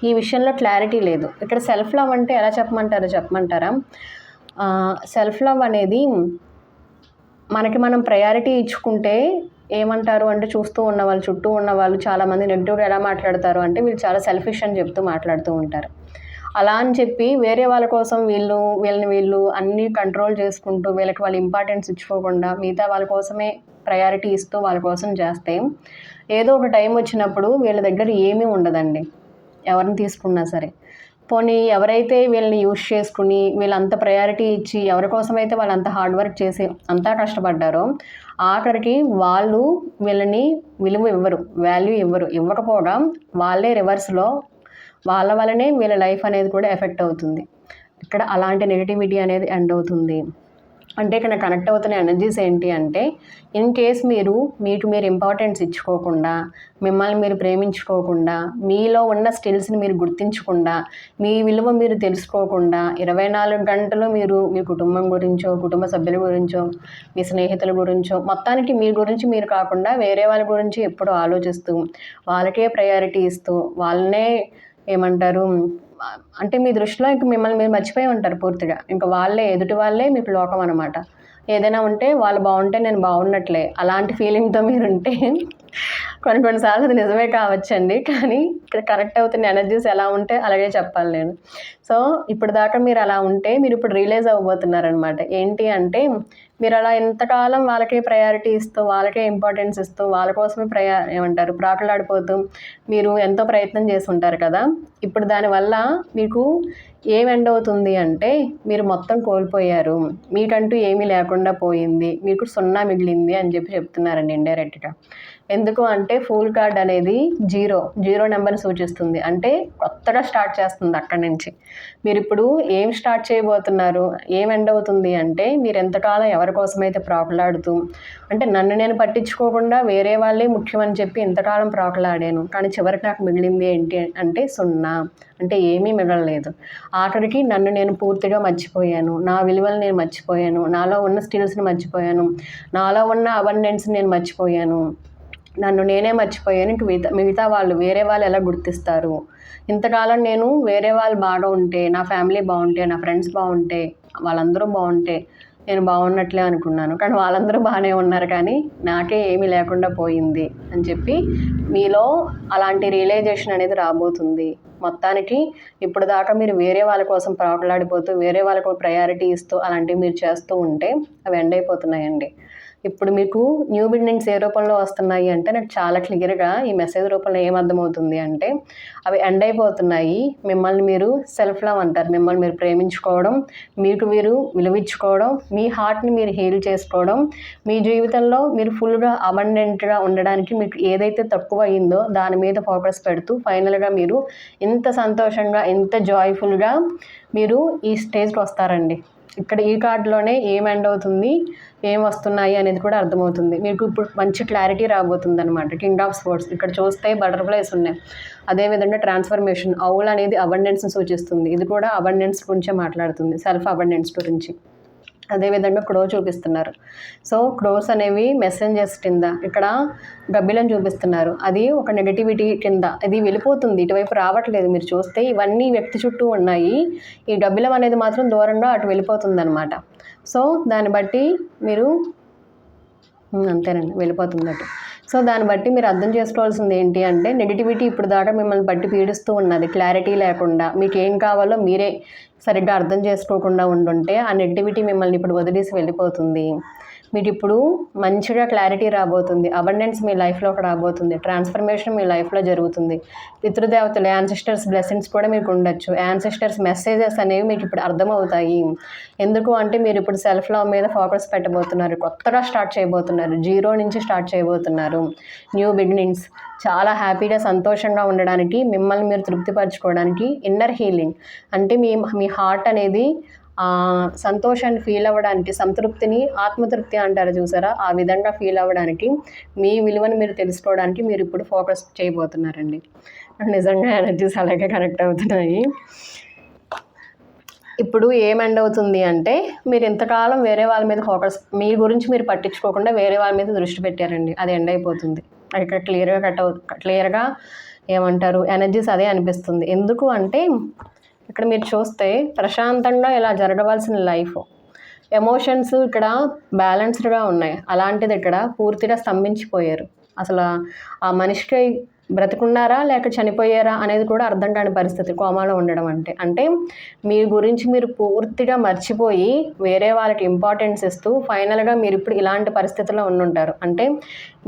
ఈ విషయంలో క్లారిటీ లేదు. ఇక్కడ సెల్ఫ్ లవ్ అంటే ఎలా చెప్పమంటారా? సెల్ఫ్ లవ్ అనేది మనకి మనం ప్రయారిటీ ఇచ్చుకుంటే ఏమంటారు అంటే చూస్తూ ఉన్నవాళ్ళు, చుట్టూ ఉన్నవాళ్ళు చాలామంది నెగిటివ్గా ఎలా మాట్లాడతారు అంటే వీళ్ళు చాలా సెల్ఫిష్ అని చెప్తూ మాట్లాడుతూ ఉంటారు. అలా అని చెప్పి వేరే వాళ్ళ కోసం వీళ్ళు అన్నీ కంట్రోల్ చేసుకుంటూ వీళ్ళకి వాళ్ళు ఇంపార్టెన్స్ ఇచ్చుకోకుండా మిగతా వాళ్ళ కోసమే ప్రయారిటీ ఇస్తూ వాళ్ళ కోసం చేస్తే ఏదో ఒక టైం వచ్చినప్పుడు వీళ్ళ దగ్గర ఏమీ ఉండదండి, ఎవరిని తీసుకున్నా సరే. పోనీ ఎవరైతే వీళ్ళని యూజ్ చేసుకుని వీళ్ళంత ప్రయారిటీ ఇచ్చి ఎవరి కోసమైతే వాళ్ళు అంత హార్డ్ వర్క్ చేసి అంతా కష్టపడ్డారో ఆఖరికి వాళ్ళు వీళ్ళని విలువ ఇవ్వరు, వాల్యూ ఇవ్వకపోగా వాళ్ళే రివర్స్లో వాళ్ళ వల్లనే వీళ్ళ లైఫ్ అనేది కూడా ఎఫెక్ట్ అవుతుంది. ఇక్కడ అలాంటి నెగిటివిటీ అనేది ఎండ్ అవుతుంది. అంటే ఇక్కడ కనెక్ట్ అవుతున్న ఎనర్జీస్ ఏంటి అంటే ఇన్ కేస్ మీకు మీరు ఇంపార్టెన్స్ ఇచ్చుకోకుండా, మిమ్మల్ని మీరు ప్రేమించుకోకుండా, మీలో ఉన్న స్కిల్స్ని మీరు గుర్తించకుండా, మీ విలువ మీరు తెలుసుకోకుండా 24 గంటలు మీరు మీ కుటుంబం గురించో, కుటుంబ సభ్యుల గురించో, మీ స్నేహితుల గురించో, మొత్తానికి మీ గురించి మీరు కాకుండా వేరే వాళ్ళ గురించి ఎప్పుడూ ఆలోచిస్తూ వాళ్ళకే ప్రయారిటీ ఇస్తూ వాళ్ళనే ఏమంటారు అంటే మీ దృష్టిలో ఇంక మిమ్మల్ని మీరు మర్చిపోయి ఉంటారు పూర్తిగా. ఇంకా ఎదుటి వాళ్ళే మీకు లోకం అనమాట. ఏదైనా ఉంటే వాళ్ళు బాగుంటే నేను బాగున్నట్లే అలాంటి ఫీలింగ్తో మీరుంటే కొన్నిసార్లు అది నిజమే కావచ్చండి. కానీ ఇక్కడ కనెక్ట్ అవుతున్న ఎనర్జీస్ ఎలా ఉంటే అలాగే చెప్పాలి నేను. సో ఇప్పుడు దాకా మీరు అలా ఉంటే మీరు ఇప్పుడు రియలైజ్ అవ్వబోతున్నారనమాట. ఏంటి అంటే మీరు అలా ఎంతకాలం వాళ్ళకే ప్రయారిటీ ఇస్తూ వాళ్ళకే ఇంపార్టెన్స్ ఇస్తూ వాళ్ళ కోసమే ప్రాకులాడిపోతూ మీరు ఎంతో ప్రయత్నం చేసి ఉంటారు కదా. ఇప్పుడు దానివల్ల మీకు ఏం ఎండ్ అవుతుంది అంటే మీరు మొత్తం కోల్పోయారు, మీకంటూ ఏమీ లేకుండా పోయింది, మీకు 0 మిగిలింది అని చెప్తున్నారండి ఇండైరెక్ట్గా. ఎందుకు అంటే ఫూల్ కార్డ్ అనేది జీరో నెంబర్ని సూచిస్తుంది. అంటే కొత్తగా స్టార్ట్ చేస్తుంది అక్కడి నుంచి. మీరు ఇప్పుడు ఏం స్టార్ట్ చేయబోతున్నారు, ఏం ఎండ్ అవుతుంది అంటే మీరు ఎంతకాలం ఎవరి కోసమైతే ప్రాకులాడుతూ అంటే నన్ను నేను పట్టించుకోకుండా వేరే వాళ్ళే ముఖ్యమని చెప్పి ఎంతకాలం ప్రాకులాడాను, కానీ చివరికి నాకు మిగిలింది ఏంటి అంటే 0, అంటే ఏమీ మిగలలేదు. ఆఖరికి నన్ను నేను పూర్తిగా మర్చిపోయాను, నా విలువలు నేను మర్చిపోయాను, నాలో ఉన్న స్కిల్స్ని మర్చిపోయాను, నాలో ఉన్న అబండెన్స్ని నేను మర్చిపోయాను, నన్ను నేనే మర్చిపోయాను. ఇంక మిగతా వాళ్ళు వేరే వాళ్ళు ఎలా గుర్తిస్తారు? ఇంతకాలం నేను వేరే వాళ్ళు బాగా ఉంటే, నా ఫ్యామిలీ బాగుంటే, నా ఫ్రెండ్స్ బాగుంటే, వాళ్ళందరూ బాగుంటే నేను బాగున్నట్లే అనుకున్నాను, కానీ వాళ్ళందరూ బాగానే ఉన్నారు, కానీ నాకే ఏమీ లేకుండా పోయింది అని చెప్పి మీలో అలాంటి రియలైజేషన్ అనేది రాబోతుంది. మొత్తానికి ఇప్పుడు దాకా మీరు వేరే వాళ్ళ కోసం ప్రాకులాడిపోతూ వేరే వాళ్ళకు ప్రయారిటీ ఇస్తూ అలాంటివి మీరు చేస్తూ ఉంటే అవి ఎండ్ అయిపోతున్నాయండి. ఇప్పుడు మీకు న్యూ బిగినింగ్స్ ఏ రూపంలో వస్తున్నాయి అంటే నాకు చాలా క్లియర్గా ఈ మెసేజ్ రూపంలో ఏమర్థమవుతుంది అంటే అవి ఎండ్ అయిపోతున్నాయి. మిమ్మల్ని మీరు సెల్ఫ్ లవ్ అంటారు, మిమ్మల్ని మీరు ప్రేమించుకోవడం, మీకు మీరు విలువించుకోవడం, మీ హార్ట్ని మీరు హీల్ చేసుకోవడం, మీ జీవితంలో మీరు ఫుల్గా అబండెంట్గా ఉండడానికి మీకు ఏదైతే తక్కువ అయిందో దాని మీద ఫోకస్ పెడుతూ ఫైనల్గా మీరు ఇంత సంతోషంగా ఇంత జాయ్ఫుల్గా మీరు ఈ స్టేజ్కి వస్తారండి. ఇక్కడ ఈ కార్డులోనే ఏం ఎండ్ అవుతుంది, ఏం వస్తున్నాయి అనేది కూడా అర్థమవుతుంది. మీకు ఇప్పుడు మంచి క్లారిటీ రాబోతుంది అనమాట. కింగ్ ఆఫ్ స్పోర్ట్స్ ఇక్కడ చూస్తే బటర్ఫ్లైస్ ఉన్నాయి. అదేవిధంగా ట్రాన్స్ఫర్మేషన్, ఔల్ అనేది అబండెన్స్ని సూచిస్తుంది. ఇది కూడా అబండెన్స్ గురించే మాట్లాడుతుంది, సెల్ఫ్ అబండెన్స్ గురించి. అదేవిధంగా క్రో చూపిస్తున్నారు. సో క్రోస్ అనేవి మెసెంజర్స్ కింద. ఇక్కడ గబ్బిలను చూపిస్తున్నారు, అది ఒక నెగటివిటీ కింద. ఇది వెళ్ళిపోతుంది, ఇటువైపు రావట్లేదు. మీరు చూస్తే ఇవన్నీ వ్యక్తి చుట్టూ ఉన్నాయి, ఈ గబ్బిలం అనేది మాత్రం దూరంగా అటు వెళ్ళిపోతుంది అనమాట. సో దాన్ని బట్టి మీరు అంతేనండి, వెళ్ళిపోతుంది అటు. సో దాన్ని బట్టి మీరు అర్థం చేసుకోవాల్సింది ఏంటి అంటే, నెగిటివిటీ ఇప్పుడు దాకా మిమ్మల్ని బట్టి పీడిస్తూ ఉన్నది, క్లారిటీ లేకుండా. మీకు ఏం కావాలో మీరే సరిగ్గా అర్థం చేసుకోకుండా ఉండుంటే ఆ నెగిటివిటీ మిమ్మల్ని ఇప్పుడు వదిలేసి వెళ్ళిపోతుంది. మీకు ఇప్పుడు మంచిగా క్లారిటీ రాబోతుంది, అబండెన్స్ మీ లైఫ్లోకి రాబోతుంది, ట్రాన్స్ఫర్మేషన్ మీ లైఫ్లో జరుగుతుంది. పితృదేవతలు, యాన్సిస్టర్స్ బ్లెస్సింగ్స్ కూడా మీకు ఉండొచ్చు. యాన్సిస్టర్స్ మెసేజెస్ అనేవి మీకు ఇప్పుడు అర్థమవుతాయి. ఎందుకు అంటే మీరు ఇప్పుడు సెల్ఫ్ లవ్ మీద ఫోకస్ పెట్టబోతున్నారు, కొత్తగా స్టార్ట్ చేయబోతున్నారు, జీరో నుంచి స్టార్ట్ చేయబోతున్నారు. న్యూ బిగినింగ్స్, చాలా హ్యాపీగా సంతోషంగా ఉండడానికి, మిమ్మల్ని మీరు తృప్తిపరచుకోవడానికి, ఇన్నర్ హీలింగ్ అంటే మీ హార్ట్ అనేది సంతోషాన్ని ఫీల్ అవ్వడానికి, సంతృప్తిని, ఆత్మతృప్తి అంటారు చూసారా, ఆ విధంగా ఫీల్ అవ్వడానికి, మీ విలువను మీరు తెలుసుకోవడానికి మీరు ఇప్పుడు ఫోకస్ చేయబోతున్నారండి. నిజంగా ఎనర్జీస్ అలాగే కనెక్ట్ అవుతున్నాయి. ఇప్పుడు ఏం ఎండ్ అవుతుంది అంటే, మీరు ఇంతకాలం వేరే వాళ్ళ మీద ఫోకస్, మీ గురించి మీరు పట్టించుకోకుండా వేరే వాళ్ళ మీద దృష్టి పెట్టారండి, అది ఎండ్ అయిపోతుంది. ఇక్కడ క్లియర్గా ఏమంటారు, ఎనర్జీస్ అదే అనిపిస్తుంది. ఎందుకు అంటే ఇక్కడ మీరు చూస్తే ప్రశాంతంగా ఇలా జరగవలసిన లైఫ్, ఎమోషన్స్ ఇక్కడ బ్యాలెన్స్డ్గా ఉన్నాయి. అలాంటిది ఇక్కడ పూర్తిగా స్తంభించిపోయారు. అసలు ఆ మనిషికి బ్రతికున్నారా లేక చనిపోయారా అనేది కూడా అర్థం కాని పరిస్థితి కోమాలో ఉండడం అంటే మీ గురించి మీరు పూర్తిగా మర్చిపోయి వేరే వాళ్ళకి ఇంపార్టెన్స్ ఇస్తూ ఫైనల్గా మీరు ఇప్పుడు ఇలాంటి పరిస్థితుల్లో ఉండుంటారు. అంటే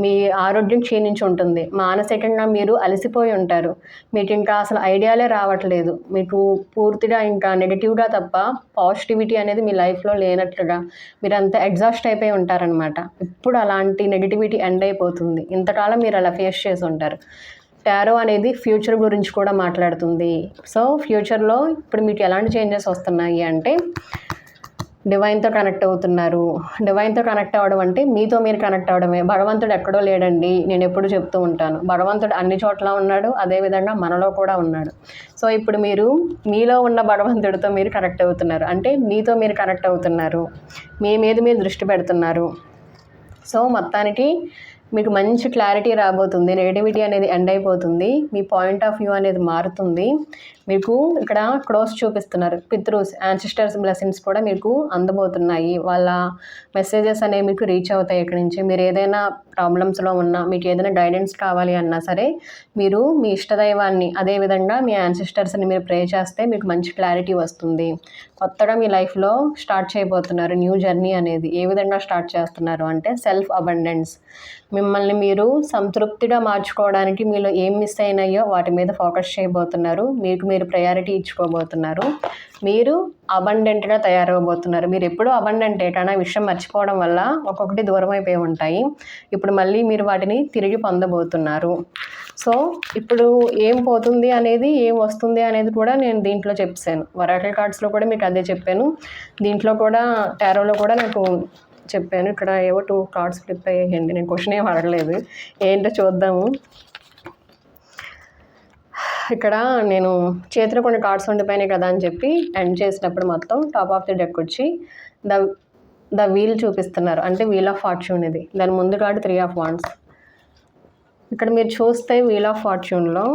మీ ఆరోగ్యం క్షీణించి ఉంటుంది, మానసికంగా మీరు అలసిపోయి ఉంటారు, మీకు ఇంకా అసలు ఐడియాలే రావట్లేదు, మీకు పూర్తిగా ఇంకా నెగిటివ్గా తప్ప పాజిటివిటీ అనేది మీ లైఫ్లో లేనట్లుగా మీరంతా ఎగ్జాస్ట్ అయిపోయి ఉంటారనమాట. ఇప్పుడు అలాంటి నెగిటివిటీ ఎండ్ అయిపోతుంది. ఇంతకాలం మీరు అలా ఫేస్ చేసి ఉంటారు. టారో అనేది ఫ్యూచర్ గురించి కూడా మాట్లాడుతుంది. సో ఫ్యూచర్లో ఇప్పుడు మీకు ఎలాంటి చేంజెస్ వస్తున్నాయి అంటే, డివైన్తో కనెక్ట్ అవుతున్నారు. డివైన్తో కనెక్ట్ అవ్వడం అంటే మీతో మీరు కనెక్ట్ అవ్వడమే. భగవంతుడు ఎక్కడో లేడండి, నేను ఎప్పుడు చెప్తూ ఉంటాను, భగవంతుడు అన్ని చోట్ల ఉన్నాడు, అదేవిధంగా మనలో కూడా ఉన్నాడు. సో ఇప్పుడు మీరు మీలో ఉన్న భగవంతుడితో మీరు కనెక్ట్ అవుతున్నారు, అంటే మీతో మీరు కనెక్ట్ అవుతున్నారు, మీ మీద మీరు దృష్టి పెడుతున్నారు. సో మొత్తానికి మీకు మంచి క్లారిటీ రాబోతుంది, నెగటివిటీ అనేది ఎండ్ అయిపోతుంది, మీ పాయింట్ ఆఫ్ వ్యూ అనేది మారుతుంది. మీకు ఇక్కడ క్రోస్ చూపిస్తున్నారు, పితృస్, యాన్సిస్టర్స్ బ్లెస్సింగ్స్ కూడా మీకు అందబోతున్నాయి. వాళ్ళ మెసేజెస్ అనేవి మీకు రీచ్ అవుతాయి. ఇక్కడి నుంచి మీరు ఏదైనా ప్రాబ్లమ్స్లో ఉన్నా, మీకు ఏదైనా గైడెన్స్ కావాలి అన్నా సరే, మీరు మీ ఇష్టదైవాన్ని, అదేవిధంగా మీ యాన్సిస్టర్స్ని మీరు ప్రే చేస్తే మీకు మంచి క్లారిటీ వస్తుంది. కొత్తగా మీ లైఫ్లో స్టార్ట్ చేయబోతున్నారు న్యూ జర్నీ అనేది. ఏ విధంగా స్టార్ట్ చేస్తున్నారు అంటే, సెల్ఫ్ అబండెన్స్, మిమ్మల్ని మీరు సంతృప్తిగా మార్చుకోవడానికి మీలో ఏం మిస్ అయినాయో వాటి మీద ఫోకస్ చేయబోతున్నారు. మీకు మీరు ప్రయారిటీ ఇచ్చుకోబోతున్నారు. మీరు అబండెంట్గా తయారవబోతున్నారు. మీరు ఎప్పుడూ అబండెంటే, కానీ ఆ విషయం మర్చిపోవడం వల్ల ఒక్కొక్కటి దూరం అయిపోయి ఉంటాయి. ఇప్పుడు మళ్ళీ మీరు వాటిని తిరిగి పొందబోతున్నారు. సో ఇప్పుడు ఏం పోతుంది అనేది, ఏం వస్తుంది అనేది కూడా నేను దీంట్లో చెప్పాను. వరాకల్ కార్డ్స్లో కూడా మీకు అదే చెప్పాను, దీంట్లో కూడా టారోలో కూడా నాకు చెప్పాను. ఇక్కడ ఏవో 2 కార్డ్స్ ఫ్లిప్ అయ్యాయండి, నేను క్వశ్చన్ ఏం అడగలేదు, ఏంటో చూద్దాము. ఇక్కడ నేను చేతిలో కొన్ని కార్డ్స్ ఉండిపోయినాయి కదా అని చెప్పి ఎండ్ చేసినప్పుడు మొత్తం టాప్ ఆఫ్ ది డెక్ వచ్చి ద వీల్ చూపిస్తున్నారు, అంటే వీల్ ఆఫ్ ఫార్చ్యూన్. ఇది దాని ముందు కార్డు 3 ఆఫ్ వాండ్స్. ఇక్కడ మీరు చూస్తే వీల్ ఆఫ్ ఫార్చ్యూన్లో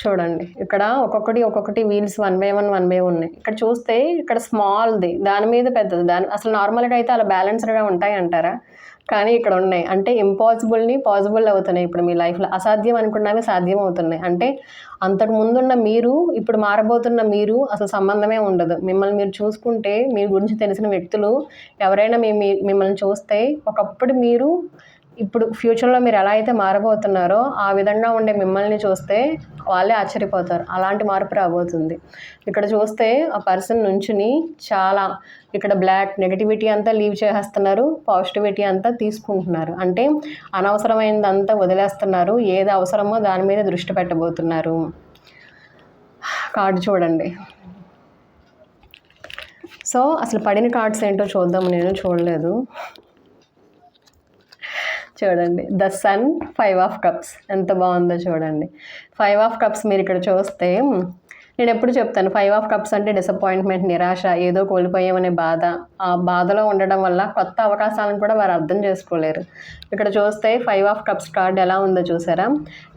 చూడండి, ఇక్కడ ఒక్కొక్కటి వీల్స్ 1 by 1 ఉన్నాయి. ఇక్కడ చూస్తే ఇక్కడ స్మాల్ది, దాని మీద పెద్దది, దాని అసలు నార్మల్గా అయితే అలా బ్యాలెన్స్డ్గా ఉంటాయి అంటారా, కానీ ఇక్కడ ఉన్నాయి. అంటే ఇంపాసిబుల్ని పాసిబుల్ అవుతున్నాయి. ఇప్పుడు మీ లైఫ్లో అసాధ్యం అనుకున్నవి సాధ్యం అవుతున్నాయి. అంటే అంతకు ముందున్న మీరు, ఇప్పుడు మారబోతున్న మీరు అసలు సంబంధమే ఉండదు. మిమ్మల్ని మీరు చూసుకుంటే, మీ గురించి తెలిసిన వ్యక్తులు ఎవరైనా మిమ్మల్ని చూస్తే, ఒకప్పుడు మీరు ఇప్పుడు ఫ్యూచర్లో మీరు ఎలా అయితే మారబోతున్నారో ఆ విధంగా ఉండే మిమ్మల్ని చూస్తే వాళ్ళే ఆశ్చర్యపోతారు. అలాంటి మార్పు రాబోతుంది. ఇక్కడ చూస్తే ఆ పర్సన్ నుంచుని చాలా ఇక్కడ బ్లాక్ నెగటివిటీ అంతా లీవ్ చేసేస్తున్నారు, పాజిటివిటీ అంతా తీసుకుంటున్నారు. అంటే అనవసరమైనదంతా వదిలేస్తున్నారు, ఏది అవసరమో దాని మీద దృష్టి పెట్టబోతున్నారు. కార్డు చూడండి, సో అసలు పడిన కార్డ్స్ ఏంటో చూద్దాం, నేను చూడలేదు. చూడండి, ద సన్, 5 ఆఫ్ కప్స్ ఎంత బాగుందో చూడండి. 5 ఆఫ్ కప్స్ మీరు ఇక్కడ చూస్తే, నేను ఎప్పుడు చెప్తాను 5 ఆఫ్ కప్స్ అంటే డిసప్పాయింట్మెంట్, నిరాశ, ఏదో కోల్పోయామనే బాధ. ఆ బాధలో ఉండడం వల్ల కొత్త అవకాశాలను కూడా వారు అర్థం చేసుకోలేరు. ఇక్కడ చూస్తే 5 ఆఫ్ కప్స్ కార్డ్ ఎలా ఉందో చూసారా.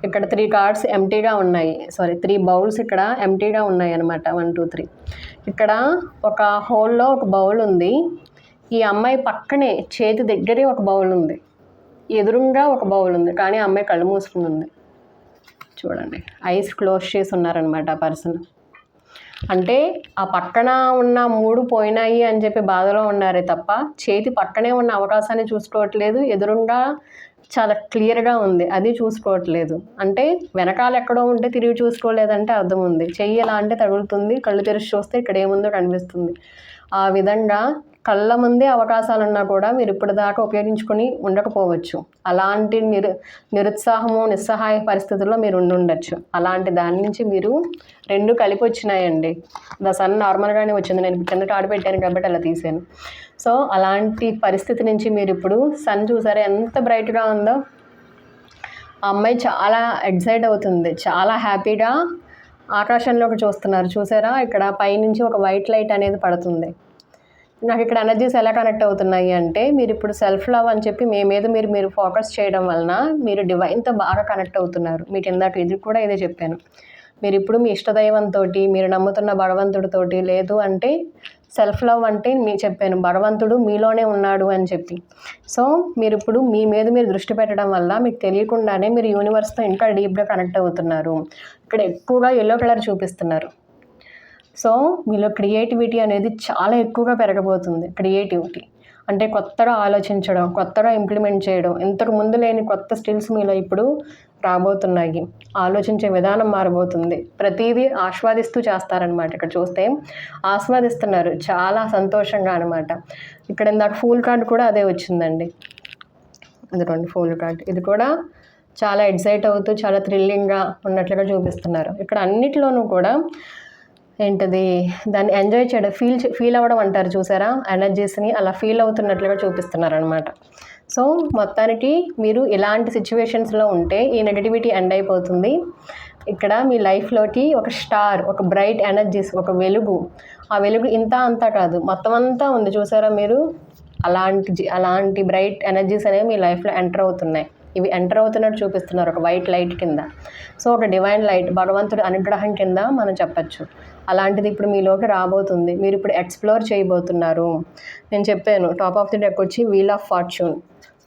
ఇక్కడ 3 కార్డ్స్ ఎంటీగా ఉన్నాయి, 3 బౌల్స్ ఇక్కడ ఎంటీగా ఉన్నాయి అనమాట. 1 2 3. ఇక్కడ ఒక హోల్లో ఒక బౌల్ ఉంది. ఈ అమ్మాయి పక్కనే చేతి దగ్గరే ఒక బౌల్ ఉంది, ఎదురుగా ఒక బౌల్ ఉంది, కానీ ఆ అమ్మాయి కళ్ళు మూసుకుని ఉంది. చూడండి, ఐస్ క్లోజ్ చేసి ఉన్నారనమాట ఆ పర్సన్. అంటే ఆ పక్కన ఉన్న 3 పోయినాయి అని చెప్పి బాధలో ఉన్నారే తప్ప చేతి పక్కనే ఉన్న అవకాశాన్ని చూసుకోవట్లేదు. ఎదురుగా చాలా క్లియర్గా ఉంది, అది చూసుకోవట్లేదు. అంటే వెనకాల ఎక్కడో ఉంటే తిరిగి చూసుకోలేదంటే అర్థం ఉంది. చెయ్యి ఎలా అంటే తగులుతుంది, కళ్ళు తెరిచి చూస్తే ఇక్కడ ఏముందో కనిపిస్తుంది. ఆ విధంగా కళ్ళ ముందే అవకాశాలున్నా కూడా మీరు ఇప్పటిదాకా ఉపయోగించుకొని ఉండకపోవచ్చు. అలాంటి నిరుత్సాహము, నిస్సహాయ పరిస్థితుల్లో మీరు ఉండొచ్చు. అలాంటి దాని నుంచి మీరు 2 కలిపి వచ్చినాయండి. ద సన్ నార్మల్గానే వచ్చింది, నేను కింద కార్డు పెట్టాను కాబట్టి అలా తీసాను. సో అలాంటి పరిస్థితి నుంచి మీరు ఇప్పుడు సన్ చూసారా ఎంత బ్రైట్గా ఉందో. ఆ అమ్మాయి చాలా ఎక్సైట్ అవుతుంది, చాలా హ్యాపీగా ఆకాశంలోకి చూస్తున్నారు. చూసారా, ఇక్కడ పైనుంచి ఒక వైట్ లైట్ అనేది పడుతుంది. నాకు ఇక్కడ ఎనర్జీస్ ఎలా కనెక్ట్ అవుతున్నాయి అంటే, మీరు ఇప్పుడు సెల్ఫ్ లవ్ అని చెప్పి మీ మీద మీరు ఫోకస్ చేయడం వలన మీరు డివైన్తో బాగా కనెక్ట్ అవుతున్నారు. మీకు ఇందాక ఇది కూడా ఇదే చెప్పాను. మీరు ఇప్పుడు మీ ఇష్టదైవంతో, మీరు నమ్ముతున్న భగవంతుడితోటి, లేదు అంటే సెల్ఫ్ లవ్ అంటే మీకు చెప్పాను భగవంతుడు మీలోనే ఉన్నాడు అని చెప్పి. సో మీరు ఇప్పుడు మీ మీద మీరు దృష్టి పెట్టడం వల్ల మీకు తెలియకుండానే మీరు యూనివర్స్తో ఇంకా డీప్గా కనెక్ట్ అవుతున్నారు. ఇక్కడ ఎక్కువగా ఎల్లో కలర్ చూపిస్తున్నారు. సో మీలో క్రియేటివిటీ అనేది చాలా ఎక్కువగా పెరగబోతుంది. క్రియేటివిటీ అంటే కొత్తగా ఆలోచించడం, కొత్తగా ఇంప్లిమెంట్ చేయడం, ఇంతకు ముందు లేని కొత్త స్కిల్స్ మీలో ఇప్పుడు రాబోతున్నాయి. ఆలోచించే విధానం మారబోతుంది. ప్రతిదీ ఆస్వాదిస్తూ చేస్తారనమాట. ఇక్కడ చూస్తే ఆస్వాదిస్తున్నారు చాలా సంతోషంగా అనమాట. ఇక్కడ ఇందాక ఫూల్ కార్డు కూడా అదే వచ్చిందండి. అదిగోండి ఫూల్ కార్డు, ఇది కూడా చాలా ఎక్సైట్ అవుతూ చాలా థ్రిల్లింగ్గా ఉన్నట్లుగా చూపిస్తున్నారు. ఇక్కడ అన్నిటిలోనూ కూడా ఏంటిది, దాన్ని ఎంజాయ్ చేయడం, ఫీల్ అవ్వడం అంటారు చూసారా, ఎనర్జీస్ని అలా ఫీల్ అవుతున్నట్లుగా చూపిస్తున్నారు అనమాట. సో మొత్తానికి మీరు ఇలాంటి సిచ్యువేషన్స్లో ఉంటే ఈ నెగటివిటీ ఎండ్ అయిపోతుంది. ఇక్కడ మీ లైఫ్లోకి ఒక స్టార్, ఒక బ్రైట్ ఎనర్జీస్, ఒక వెలుగు, ఆ వెలుగు ఇంత అంతా కాదు మొత్తం అంతా ఉంది చూసారా మీరు. అలాంటి బ్రైట్ ఎనర్జీస్ అనేవి మీ లైఫ్లో ఎంటర్ అవుతున్నాయి. ఇవి ఎంటర్ అవుతున్నట్టు చూపిస్తున్నారు ఒక వైట్ లైట్ కింద. సో ఒక డివైన్ లైట్, భగవంతుడి అనుగ్రహం కింద మనం చెప్పచ్చు. అలాంటిది ఇప్పుడు మీలోకి రాబోతుంది. మీరు ఇప్పుడు ఎక్స్ప్లోర్ చేయబోతున్నారు. నేను చెప్పాను టాప్ ఆఫ్ ది డెక్ వచ్చి వీల్ ఆఫ్ ఫార్చ్యూన్.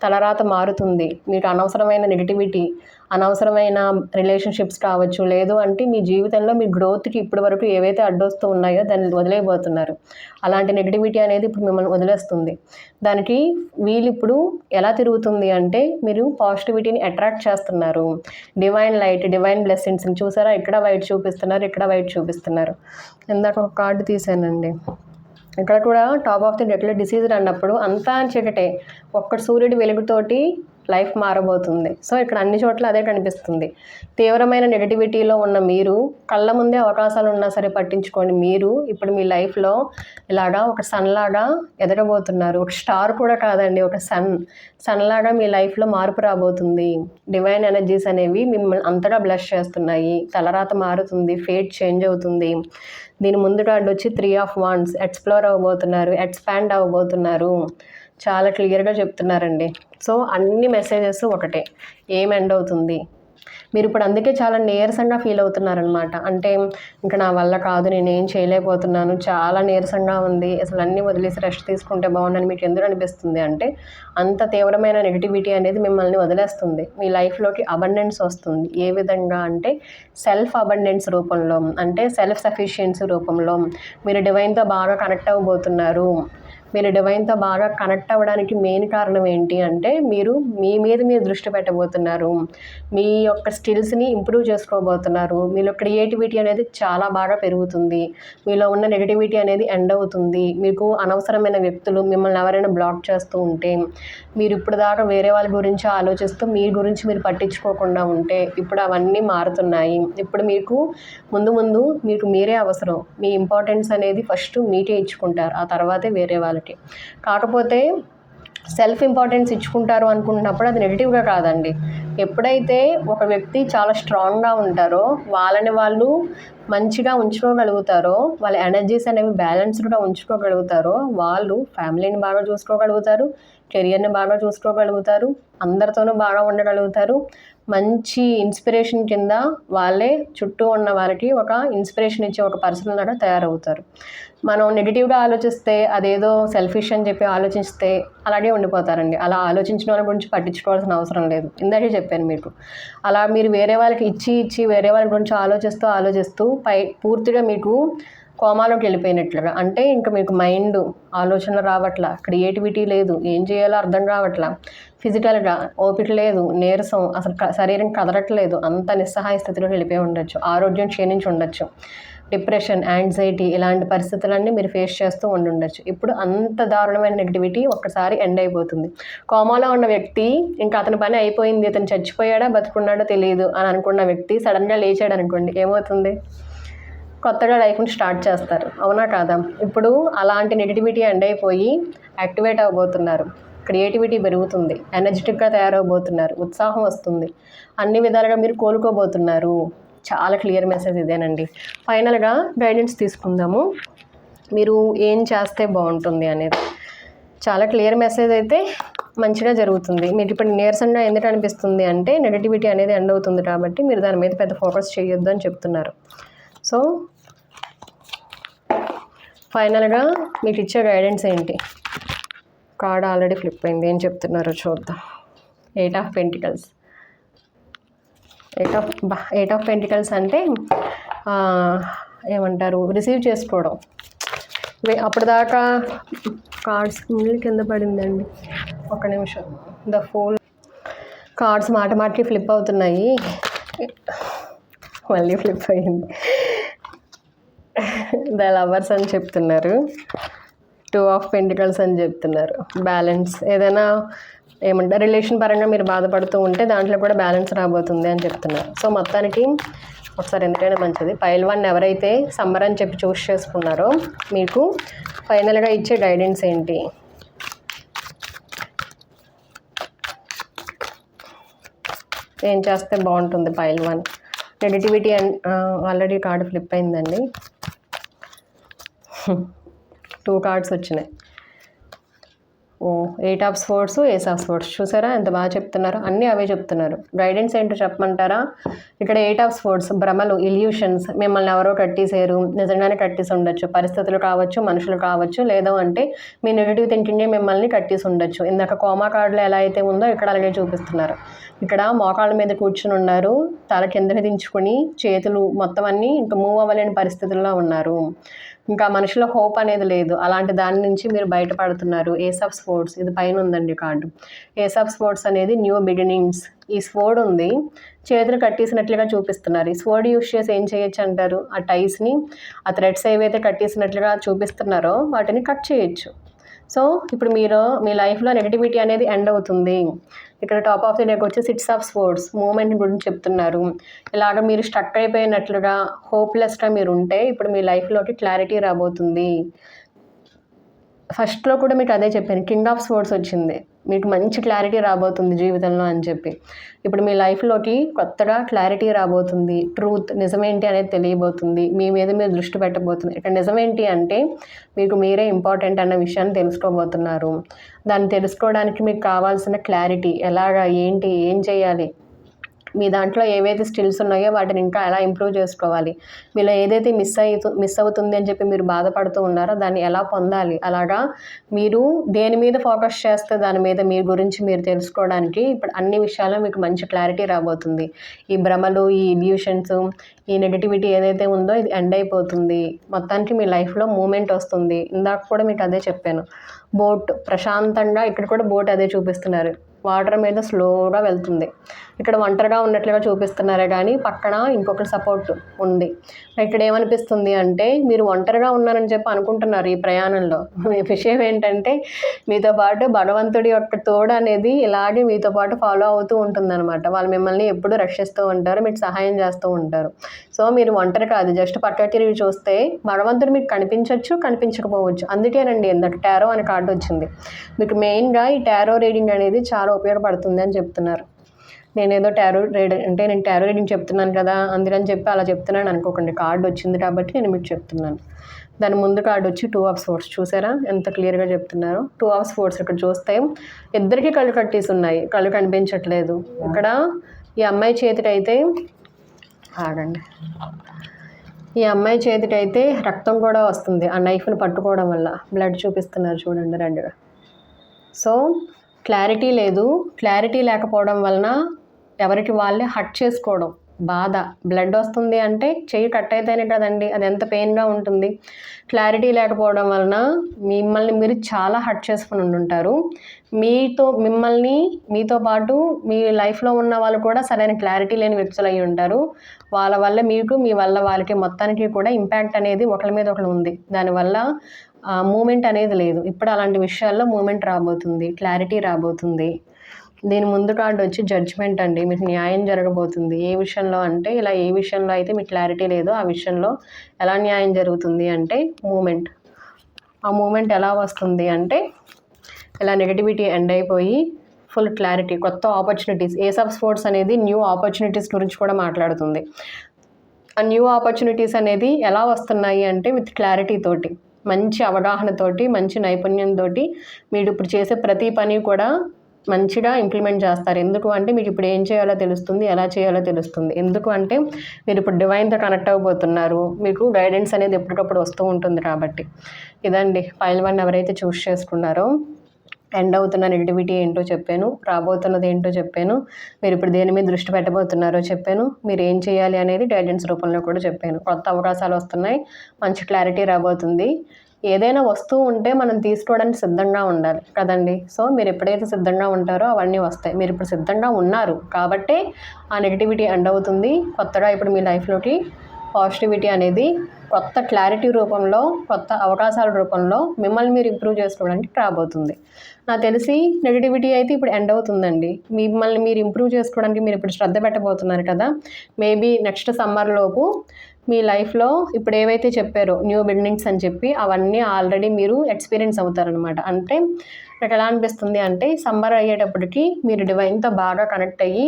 తలరాత మారుతుంది. మీకు అనవసరమైన నెగిటివిటీ, అనవసరమైన రిలేషన్షిప్స్ కావచ్చు, లేదు అంటే మీ జీవితంలో మీ గ్రోత్కి ఇప్పటి వరకు ఏవైతే అడ్డొస్తూ ఉన్నాయో దాన్ని వదిలేయబోతున్నారు. అలాంటి నెగిటివిటీ అనేది ఇప్పుడు మిమ్మల్ని వదిలేస్తుంది. దానికి వీలు ఇప్పుడు ఎలా తిరుగుతుంది అంటే, మీరు పాజిటివిటీని అట్రాక్ట్ చేస్తున్నారు. డివైన్ లైట్, డివైన్ బ్లెస్సింగ్స్ని చూసారా, ఇక్కడ వైట్ చూపిస్తున్నారు, ఇక్కడ వైట్ చూపిస్తున్నారు. ఇందాక ఒక కార్డు తీసానండి. ఇక్కడ కూడా టాప్ ఆఫ్ ది డెక్లో డిసీజ్డ్ అన్నప్పుడు అంతా చీకటే, ఒక్క సూర్యుడి వెలుగుతోటి లైఫ్ మారబోతుంది. సో ఇక్కడ అన్ని చోట్ల అదే కనిపిస్తుంది. తీవ్రమైన నెగటివిటీలో ఉన్న మీరు, కళ్ళ ముందే అవకాశాలు ఉన్నా సరే పట్టించుకోండి, మీరు ఇప్పుడు మీ లైఫ్లో ఇలాగా ఒక సన్ లాగా ఎదగబోతున్నారు. ఒక స్టార్ కూడా కాదండి, ఒక సన్ లాగా మీ లైఫ్లో మార్పు రాబోతుంది. డివైన్ ఎనర్జీస్ అనేవి మిమ్మల్ని అంతగా బ్లెస్ చేస్తున్నాయి. తలరాత మారుతుంది, ఫేట్ చేంజ్ అవుతుంది. దీని ముందు కార్డు వచ్చి 3 ఆఫ్ వాండ్స్. ఎక్స్ప్లోర్ అవ్వబోతున్నారు, ఎక్స్పాండ్ అవ్వబోతున్నారు. చాలా క్లియర్గా చెప్తున్నారండి. సో అన్ని మెసేజెస్ ఒకటే, ఏం ఎండ్ అవుతుంది. మీరు ఇప్పుడు అందుకే చాలా నీరసంగా ఫీల్ అవుతున్నారనమాట. అంటే ఇంకా నా వల్ల కాదు, నేనేం చేయలేకపోతున్నాను, చాలా నీరసంగా ఉంది, అసలు అన్నీ వదిలేసి రెస్ట్ తీసుకుంటే బాగుండని మీకు ఎందుకు అనిపిస్తుంది అంటే, అంత తీవ్రమైన నెగిటివిటీ అనేది మిమ్మల్ని వదిలేస్తుంది. మీ లైఫ్లోకి అబండెన్స్ వస్తుంది. ఏ విధంగా అంటే సెల్ఫ్ అబండెన్స్ రూపంలో, అంటే సెల్ఫ్ సఫిషియన్సీ రూపంలో. మీరు డివైన్తో బాగా కనెక్ట్ అవ్వబోతున్నారు. మీరు డివైన్తో బాగా కనెక్ట్ అవ్వడానికి మెయిన్ కారణం ఏంటి అంటే మీరు మీ మీద మీరు దృష్టి పెట్టబోతున్నారు, మీ యొక్క స్కిల్స్ని ఇంప్రూవ్ చేసుకోబోతున్నారు, మీలో క్రియేటివిటీ అనేది చాలా బాగా పెరుగుతుంది, మీలో ఉన్న నెగటివిటీ అనేది ఎండ్ అవుతుంది. మీకు అనవసరమైన వ్యక్తులు మిమ్మల్ని ఎవరైనా బ్లాక్ చేస్తూ ఉంటే, మీరు ఇప్పుడు దాకా వేరే వాళ్ళ గురించి ఆలోచిస్తూ మీ గురించి మీరు పట్టించుకోకుండా ఉంటే ఇప్పుడు అవన్నీ మారుతున్నాయి. ఇప్పుడు మీకు ముందు ముందు మీకు మీరే అవసరం. మీ ఇంపార్టెన్స్ అనేది ఫస్ట్ మీకే ఇచ్చుకుంటారు, ఆ తర్వాతే వేరే వాళ్ళకి. కాకపోతే సెల్ఫ్ ఇంపార్టెన్స్ ఇచ్చుకుంటారు అనుకుంటున్నప్పుడు అది నెగిటివ్గా కాదండి. ఎప్పుడైతే ఒక వ్యక్తి చాలా స్ట్రాంగ్గా ఉంటారో, వాళ్ళని వాళ్ళు మంచిగా ఉంచుకోగలుగుతారో, వాళ్ళ ఎనర్జీస్ అనేవి బ్యాలెన్స్డ్గా ఉంచుకోగలుగుతారో, వాళ్ళు ఫ్యామిలీని బాగా చూసుకోగలుగుతారు, కెరియర్ని బాగా చూసుకోగలుగుతారు, అందరితోనూ బాగా ఉండగలుగుతారు. మంచి ఇన్స్పిరేషన్ కింద వాళ్ళే చుట్టూ ఉన్న వారికి ఒక ఇన్స్పిరేషన్ ఇచ్చే ఒక పర్సన్ లాగా తయారవుతారు. మనం నెగిటివ్గా ఆలోచిస్తే, అదేదో సెల్ఫిష్ అని చెప్పి ఆలోచిస్తే అలాగే ఉండిపోతారండి. అలా ఆలోచించిన వాళ్ళ గురించి పట్టించుకోవాల్సిన అవసరం లేదు. ఇందాకే చెప్పాను మీకు. అలా మీరు వేరే వాళ్ళకి ఇచ్చి వేరే వాళ్ళ గురించి ఆలోచిస్తూ పూర్తిగా మీకు కోమాలోకి వెళ్ళిపోయినట్లుగా. అంటే ఇంకా మీకు మైండ్ ఆలోచన రావట్లా, క్రియేటివిటీ లేదు, ఏం చేయాలో అర్థం కావట్లా, ఫిజికల్గా ఓపిక లేదు, నీరసం, అసలు శరీరం కదలట్లేదు, అంత నిస్సహాయ స్థితిలోకి వెళ్ళిపోయి ఉండొచ్చు, ఆరోగ్యం క్షీణించి ఉండొచ్చు, డిప్రెషన్, యాంగ్జైటీ ఇలాంటి పరిస్థితులన్నీ మీరు ఫేస్ చేస్తూ ఉండొచ్చు. ఇప్పుడు అంత దారుణమైన నెగిటివిటీ ఒక్కసారి ఎండ్ అయిపోతుంది. కోమాలో ఉన్న వ్యక్తి ఇంకా అతని పని అయిపోయింది, అతను చచ్చిపోయాడా బతుకున్నాడో తెలియదు అని అనుకున్న వ్యక్తి సడన్గా లేచాడు అనుకోండి, ఏమవుతుంది? కొత్తగా లైఫ్ని స్టార్ట్ చేస్తారు, అవునా కాదా? ఇప్పుడు అలాంటి నెగిటివిటీ ఎండ్ అయిపోయి యాక్టివేట్ అవ్వబోతున్నారు, క్రియేటివిటీ పెరుగుతుంది, ఎనర్జెటిక్గా తయారవబోతున్నారు, ఉత్సాహం వస్తుంది, అన్ని విధాలుగా మీరు కోలుకోబోతున్నారు. చాలా క్లియర్ మెసేజ్ ఇదేనండి. ఫైనల్గా గైడెన్స్ తీసుకుందాము, మీరు ఏం చేస్తే బాగుంటుంది అనేది. చాలా క్లియర్ మెసేజ్ అయితే మంచిగా జరుగుతుంది. మీకు ఇప్పుడు నీరసంగా ఎందుకు అనిపిస్తుంది అంటే నెగటివిటీ అనేది ఎండ్ అవుతుంది కాబట్టి మీరు దాని మీద పెద్ద ఫోకస్ చేయొద్దు అని చెప్తున్నారు. సో ఫైనల్గా మీకు ఇచ్చే గైడెన్స్ ఏంటి? కార్డ్ ఆల్రెడీ ఫ్లిప్ అయింది, ఏం చెప్తున్నారో చూద్దాం. 8 ఆఫ్ పెంటికల్స్. 8 ఆఫ్ పెంటికల్స్ అంటే ఏమంటారు, రిసీవ్ చేసుకోవడం. అప్పటిదాకా కార్డ్స్ కింద పడిందండి, ఒక నిమిషం. The fool. కార్డ్స్ మాటికి ఫ్లిప్ అవుతున్నాయి, మళ్ళీ ఫ్లిప్ అయ్యింది. ద లవర్స్ అని చెప్తున్నారు, 2 ఆఫ్ పెంటికల్స్ అని చెప్తున్నారు. బ్యాలెన్స్, ఏదైనా ఏమంటారు రిలేషన్ పరంగా మీరు బాధపడుతూ ఉంటే దాంట్లో కూడా బ్యాలెన్స్ రాబోతుంది అని చెప్తున్నారు. సో మొత్తానికి ఒకసారి ఎందుకైనా మంచిది. పైల్ 1 ఎవరైతే సమ్మర్ అని చెప్పి చూస్ చేసుకున్నారో మీకు ఫైనల్గా ఇచ్చే గైడెన్స్ ఏంటి? ఏం చేస్తే బాగుంటుంది pile 1? Negativity already card flip అయిందండి, 2 కార్డ్స్ వచ్చినాయి. 8 of sports, ace of sports. చూసారా ఎంత బాగా చెప్తున్నారు, అన్నీ అవే చెప్తున్నారు. గైడెన్స్ ఏంటో చెప్పమంటారా? ఇక్కడ 8 ఆఫ్ స్పోర్ట్స్, భ్రమలు, ఇల్యూషన్స్, మిమ్మల్ని ఎవరో కట్టేసారు, నిజంగానే కట్టేసి ఉండొచ్చు, పరిస్థితులు కావచ్చు, మనుషులు కావచ్చు, లేదా అంటే మీ నెగిటివ్ థింకింగే మిమ్మల్ని కట్టేసి ఉండొచ్చు. ఇందాక కోమా కార్డులో ఎలా అయితే ఉందో ఇక్కడ అలాగే చూపిస్తున్నారు. ఇక్కడ మోకాళ్ళ మీద కూర్చుని ఉన్నారు, తల కిందకి దించుకొని, చేతులు మొత్తం అన్నీ ఇంకా మూవ్ అవ్వలేని పరిస్థితుల్లో ఉన్నారు. ఇంకా మనిషిలో హోప్ అనేది లేదు, అలాంటి దాని నుంచి మీరు బయటపడుతున్నారు. ఏస్ ఆఫ్ స్పోర్ట్స్, ఇది పైన ఉందండి కార్డు. ఏస్ ఆఫ్ స్పోర్ట్స్ అనేది న్యూ బిగినింగ్స్. ఈ స్వోర్డ్ ఉంది, చేతులు కట్టేసినట్లుగా చూపిస్తున్నారు. ఈ స్వోర్డ్ యూస్ చేసి ఏం చేయొచ్చు అంటారు? ఆ టైస్ని, ఆ థ్రెడ్స్ ఏవైతే కట్టేసినట్లుగా చూపిస్తున్నారో వాటిని కట్ చేయొచ్చు. సో ఇప్పుడు మీరు మీ లైఫ్లో నెగటివిటీ అనేది ఎండ్ అవుతుంది. ఇక్కడ టాప్ ఆఫ్ ది డెక్ వచ్చి 6 ఆఫ్ స్పోర్ట్స్, మూమెంట్ గురించి చెప్తున్నారు. ఇలాగ మీరు స్టక్ అయిపోయినట్లుగా హోప్లెస్గా మీరు ఉంటే ఇప్పుడు మీ లైఫ్లోకి క్లారిటీ రాబోతుంది. ఫస్ట్లో కూడా మీకు అదే చెప్పాను, కింగ్ ఆఫ్ స్పోర్ట్స్ వచ్చింది, మీకు మంచి క్లారిటీ రాబోతుంది జీవితంలో అని చెప్పి. ఇప్పుడు మీ లైఫ్లోకి కొత్తగా క్లారిటీ రాబోతుంది, ట్రూత్ నిజమేంటి అనేది తెలియబోతుంది, మీ మీద మీరు దృష్టి పెట్టబోతుంది. ఇక్కడ నిజమేంటి అంటే మీకు మీరే ఇంపార్టెంట్ అన్న విషయాన్ని తెలుసుకోబోతున్నారు. దాన్ని తెలుసుకోవడానికి మీకు కావాల్సిన క్లారిటీ ఎలాగా, ఏంటి, ఏం చేయాలి, మీ దాంట్లో ఏవైతే స్కిల్స్ ఉన్నాయో వాటిని ఇంకా ఎలా ఇంప్రూవ్ చేసుకోవాలి, మీలో ఏదైతే మిస్ అవుతుంది అని చెప్పి మీరు బాధపడుతూ ఉన్నారో దాన్ని ఎలా పొందాలి, అలాగా మీరు దేని మీద ఫోకస్ చేస్తే దాని మీద మీ గురించి మీరు తెలుసుకోవడానికి ఇప్పుడు అన్ని విషయాల్లో మీకు మంచి క్లారిటీ రాబోతుంది. ఈ భ్రమలు, ఈ ఇల్యూషన్స్, ఈ నెగటివిటీ ఏదైతే ఉందో ఇది ఎండ్ అయిపోతుంది. మొత్తానికి మీ లైఫ్లో మూమెంట్ వస్తుంది. ఇందాక కూడా మీకు అదే చెప్పాను, బోట్ ప్రశాంతంగా, ఇక్కడ కూడా బోట్ అదే చూపిస్తున్నారు, వాటర్ మీద స్లోగా వెళ్తుంది. ఇక్కడ ఒంటరిగా ఉన్నట్లుగా చూపిస్తున్నారే కానీ పక్కన ఇంకొకరి సపోర్ట్ ఉంది. ఇక్కడ ఏమనిపిస్తుంది అంటే మీరు ఒంటరిగా ఉన్నారని చెప్పి అనుకుంటున్నారు ఈ ప్రయాణంలో. విషయం ఏంటంటే మీతో పాటు భగవంతుడి యొక్క తోడు అనేది ఇలాగే మీతో పాటు ఫాలో అవుతూ ఉంటుందన్నమాట. వాళ్ళు మిమ్మల్ని ఎప్పుడూ రక్షిస్తూ ఉంటారు, మీకు సహాయం చేస్తూ ఉంటారు. సో మీరు ఒంటరి కాదు. జస్ట్ పక్క తిరిగి చూస్తే భగవంతుడు మీకు కనిపించవచ్చు, కనిపించకపోవచ్చు. అందుకేనండి ఇందాక టారో అనే కార్డు వచ్చింది. మీకు మెయిన్గా ఈ టారో రీడింగ్ అనేది చాలా ఉపయోగపడుతుంది అని చెప్తున్నారు. నేనేదో టారో రీడింగ్ అంటే నేను టారో రీడింగ్ చెప్తున్నాను కదా అందుకని చెప్పి అలా చెప్తున్నాను అనుకోకండి. కార్డు వచ్చింది కాబట్టి నేను మీకు చెప్తున్నాను. దాని ముందు కార్డు వచ్చి 2 of Swords. చూసారా ఎంత క్లియర్గా చెప్తున్నారు. 2 of Swords ఇక్కడ చూస్తే ఇద్దరికి కళ్ళు కట్టేసి ఉన్నాయి, కళ్ళు కనిపించట్లేదు. ఇక్కడ ఈ అమ్మాయి చేతికైతే ఆగండి, ఈ అమ్మాయి చేతికైతే రక్తం కూడా వస్తుంది ఆ నైఫ్ని పట్టుకోవడం వల్ల. బ్లడ్ చూపిస్తున్నారు చూడండి రెడ్గా. సో క్లారిటీ లేదు. క్లారిటీ లేకపోవడం వలన ఎవరికి వాళ్ళే హర్ట్ చేసుకోవడం, బాధ. బ్లడ్ వస్తుంది అంటే చెయ్యి కట్ అయితేనే కదండి, అది ఎంత పెయిన్గా ఉంటుంది. క్లారిటీ లేకపోవడం వలన మిమ్మల్ని మీరు చాలా హర్ట్ చేసుకుని ఉండుంటారు. మీతో పాటు మీ లైఫ్లో ఉన్న వాళ్ళు కూడా సరైన క్లారిటీ లేని వ్యక్తులు అయి ఉంటారు. వాళ్ళ వల్ల మీకు, మీ వల్ల వాళ్ళకి మొత్తానికి కూడా ఇంపాక్ట్ అనేది ఒకరి మీద ఒకరు ఉంది. దానివల్ల మూమెంట్ అనేది లేదు. ఇప్పుడు అలాంటి విషయాల్లో మూమెంట్ రాబోతుంది, క్లారిటీ రాబోతుంది. దీని ముందు కార్డు వచ్చి జడ్జ్మెంట్ అండి. మీకు న్యాయం జరగబోతుంది. ఏ విషయంలో అంటే ఇలా ఏ విషయంలో అయితే మీకు క్లారిటీ లేదో ఆ విషయంలో ఎలా న్యాయం జరుగుతుంది అంటే మూమెంట్. ఆ మూమెంట్ ఎలా వస్తుంది అంటే ఇలా నెగటివిటీ ఎండ్ అయిపోయి ఫుల్ క్లారిటీ, కొత్త ఆపర్చునిటీస్. ఏస్ ఆఫ్ స్పోర్ట్స్ అనేది న్యూ ఆపర్చునిటీస్ గురించి కూడా మాట్లాడుతుంది. ఆ న్యూ ఆపర్చునిటీస్ అనేది ఎలా వస్తున్నాయి అంటే విత్ క్లారిటీ తోటి, మంచి అవగాహనతోటి, మంచి నైపుణ్యంతో మీరు ఇప్పుడు చేసే ప్రతి పని కూడా మంచిగా ఇంప్లిమెంట్ చేస్తారు. ఎందుకు అంటే మీకు ఇప్పుడు ఏం చేయాలో తెలుస్తుంది, ఎలా చేయాలో తెలుస్తుంది. ఎందుకు అంటే మీరు ఇప్పుడు డివైన్తో కనెక్ట్ అవ్వబోతున్నారు. మీకు గైడెన్స్ అనేది ఎప్పటికప్పుడు వస్తూ ఉంటుంది కాబట్టి. ఇదండి పైల్ 1 ఎవరైతే చూస్ చేసుకున్నారో ఎండ్ అవుతున్న నెగిటివిటీ ఏంటో చెప్పాను, రాబోతున్నది ఏంటో చెప్పాను, మీరు ఇప్పుడు దేని మీద దృష్టి పెట్టబోతున్నారో చెప్పాను, మీరు ఏం చేయాలి అనేది గైడెన్స్ రూపంలో కూడా చెప్పాను. కొత్త అవకాశాలు వస్తున్నాయి, మంచి క్లారిటీ రాబోతుంది. ఏదైనా వస్తువు ఉంటే మనం తీసుకోవడానికి సిద్ధంగా ఉండాలి కదండి. సో మీరు ఎప్పుడైతే సిద్ధంగా ఉంటారో అవన్నీ వస్తాయి. మీరు ఇప్పుడు సిద్ధంగా ఉన్నారు కాబట్టే ఆ నెగిటివిటీ ఎండ్ అవుతుంది. కొత్తగా ఇప్పుడు మీ లైఫ్లోకి పాజిటివిటీ అనేది కొత్త క్లారిటీ రూపంలో, కొత్త అవకాశాల రూపంలో మిమ్మల్ని మీరు ఇంప్రూవ్ చేసుకోవడానికి రాబోతుంది. నాకు తెలిసి నెగిటివిటీ అయితే ఇప్పుడు ఎండ్ అవుతుందండి. మిమ్మల్ని మీరు ఇంప్రూవ్ చేసుకోవడానికి మీరు ఇప్పుడు శ్రద్ధ పెట్టబోతున్నారు కదా. మేబీ నెక్స్ట్ సమ్మర్లోపు మీ లైఫ్లో ఇప్పుడు ఏవైతే చెప్పారో న్యూ బిగినింగ్స్ అని చెప్పి అవన్నీ ఆల్రెడీ మీరు ఎక్స్పీరియన్స్ అవుతారనమాట. అంటే నాకు ఎలా అనిపిస్తుంది అంటే సమ్మర్ అయ్యేటప్పటికి మీరు డివైన్తో బాగా కనెక్ట్ అయ్యి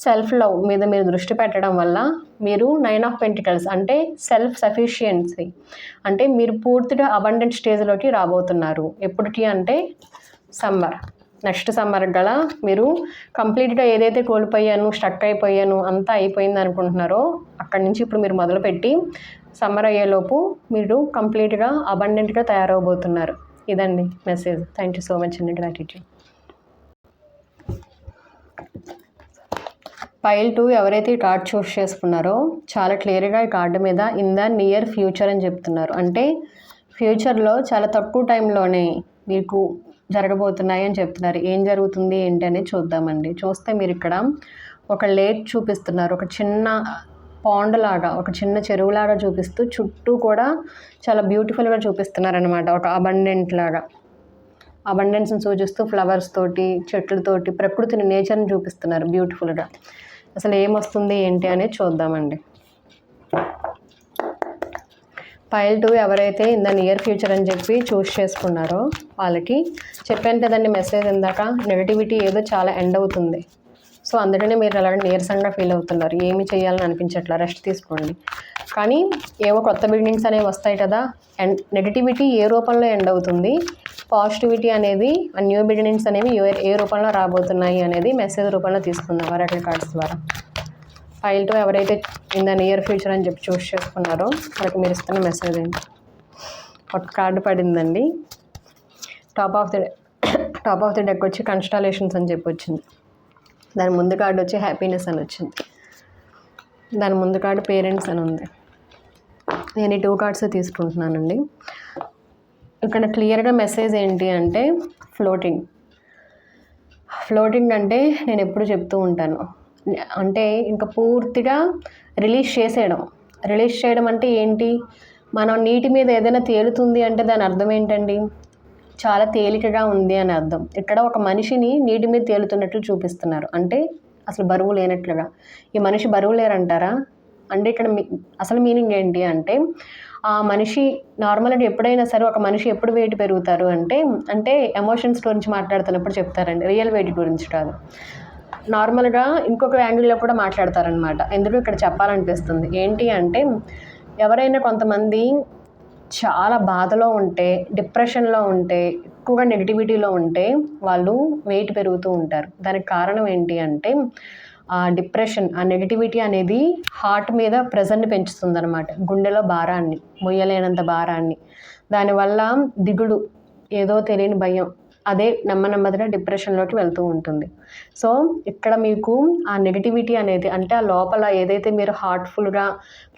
సెల్ఫ్ లవ్ మీద మీరు దృష్టి పెట్టడం వల్ల మీరు 9 of Pentacles అంటే సెల్ఫ్ సఫిషియన్సీ, అంటే మీరు పూర్తిగా అబండెంట్ స్టేజ్లోకి రాబోతున్నారు. ఎప్పటికీ అంటే సమ్మర్, నెక్స్ట్ సమ్మర్ గల మీరు కంప్లీట్గా ఏదైతే కోల్పోయాను, స్టక్ అయిపోయాను, అంతా అయిపోయింది అనుకుంటున్నారో అక్కడి నుంచి ఇప్పుడు మీరు మొదలుపెట్టి సమ్మర్ అయ్యేలోపు మీరు కంప్లీట్గా అబండెంట్గా తయారవబోతున్నారు. ఇదండి message. Thank you so much అండి. గ్రాటిట్యూడ్. పైల్ 2 ఎవరైతే ఈ కార్డ్ చూస్ చేసుకున్నారో చాలా క్లియర్గా ఈ కార్డు మీద ఇన్ ద నియర్ ఫ్యూచర్ అని చెప్తున్నారు. అంటే ఫ్యూచర్లో చాలా తక్కువ టైంలోనే మీకు జరగబోతున్నాయి అని చెప్తున్నారు. ఏం జరుగుతుంది ఏంటి అనేది చూద్దామండి. చూస్తే మీరు ఇక్కడ ఒక లేక్ చూపిస్తున్నారు, ఒక చిన్న పాండ్ లాగా, ఒక చిన్న చెరువులాగా చూపిస్తూ చుట్టూ కూడా చాలా బ్యూటిఫుల్గా చూపిస్తున్నారు అనమాట. ఒక అబండెంట్ లాగా, అబండెన్స్ని సూచిస్తూ ఫ్లవర్స్ తోటి, చెట్లతోటి, ప్రకృతిని, నేచర్ని చూపిస్తున్నారు బ్యూటిఫుల్గా. అసలు ఏమొస్తుంది ఏంటి అనేది చూద్దామండి. పైల్ 2 ఎవరైతే ఇన్ ద నియర్ ఫ్యూచర్ అని చెప్పి చూస్ చేసుకున్నారో వాళ్ళకి చెప్పాను కదండి మెసేజ్ ఇందాక, నెగటివిటీ ఏదో చాలా ఎండ్ అవుతుంది. సో అందుకనే మీరు అలాగే నీరసంగా ఫీల్ అవుతున్నారు, ఏమి చేయాలని అనిపించట్లా, రెస్ట్ తీసుకోండి. కానీ ఏవో కొత్త బిగినింగ్స్ అనేవి వస్తాయి కదా. అండ్ నెగటివిటీ ఏ రూపంలో ఎండ్ అవుతుంది, పాజిటివిటీ అనేది న్యూ బిగినింగ్స్ అనేవి ఏ రూపంలో రాబోతున్నాయి అనేది మెసేజ్ రూపంలో తీసుకుందాం వరకల్ కార్డ్స్ ద్వారా. పైల్ 2 ఎవరైతే ఇన్ ద నియర్ ఫ్యూచర్ అని చెప్పి చూస్ చేసుకున్నారో వాళ్ళకి మీరు ఇస్తున్న మెసేజ్ ఏంటి. ఒక కార్డు పడిందండి. టాప్ ఆఫ్ ది డెక్ వచ్చి కన్స్టలేషన్స్ అని చెప్పి వచ్చింది. దాని ముందు కార్డు వచ్చి హ్యాపీనెస్ అని వచ్చింది. దాని ముందు కార్డు పేరెంట్స్ అని ఉంది. నేను ఈ 2 కార్డ్స్ తీసుకుంటున్నానండి. ఇక్కడ క్లియర్గా మెసేజ్ ఏంటి అంటే ఫ్లోటింగ్ అంటే నేను ఎప్పుడు చెప్తూ ఉంటాను, అంటే ఇంకా పూర్తిగా రిలీజ్ చేయడం అంటే ఏంటి? మనం నీటి మీద ఏదైనా తేలుతుంది అంటే దాని అర్థం ఏంటండి? చాలా తేలికగా ఉంది అని అర్థం. ఇక్కడ ఒక మనిషిని నీటి మీద తేలుతున్నట్లు చూపిస్తున్నారు, అంటే అసలు బరువు లేనట్లుగా. ఈ మనిషి బరువు లేరంటారా? అంటే ఇక్కడ అసలు మీనింగ్ ఏంటి అంటే, ఆ మనిషి నార్మల్గా ఎప్పుడైనా సరే ఒక మనిషి ఎప్పుడు వెయిట్ పెరుగుతారు అంటే ఎమోషన్స్ గురించి మాట్లాడుతున్నప్పుడు చెప్తారండి, రియల్ వెయిట్ గురించి కాదు. నార్మల్గా ఇంకొక యాంగిల్లో కూడా మాట్లాడతారనమాట. ఎందుకు ఇక్కడ చెప్పాలనిపిస్తుంది ఏంటి అంటే, ఎవరైనా కొంతమంది చాలా బాధలో ఉంటే, డిప్రెషన్లో ఉంటే, ఎక్కువగా నెగిటివిటీలో ఉంటే వాళ్ళు వెయిట్ పెరుగుతూ ఉంటారు. దానికి కారణం ఏంటి అంటే, ఆ డిప్రెషన్, ఆ నెగిటివిటీ అనేది హార్ట్ మీద ప్రెజర్ని పెంచుతుంది అనమాట, గుండెలో భారాన్ని, మొయ్యలేనంత భారాన్ని. దానివల్ల దిగుడు, ఏదో తెలియని భయం, అదే నెమ్మదిగా డిప్రెషన్లోకి వెళ్తూ ఉంటుంది. సో ఇక్కడ మీకు ఆ నెగిటివిటీ అనేది, అంటే ఆ లోపల ఏదైతే మీరు హార్ట్ఫుల్గా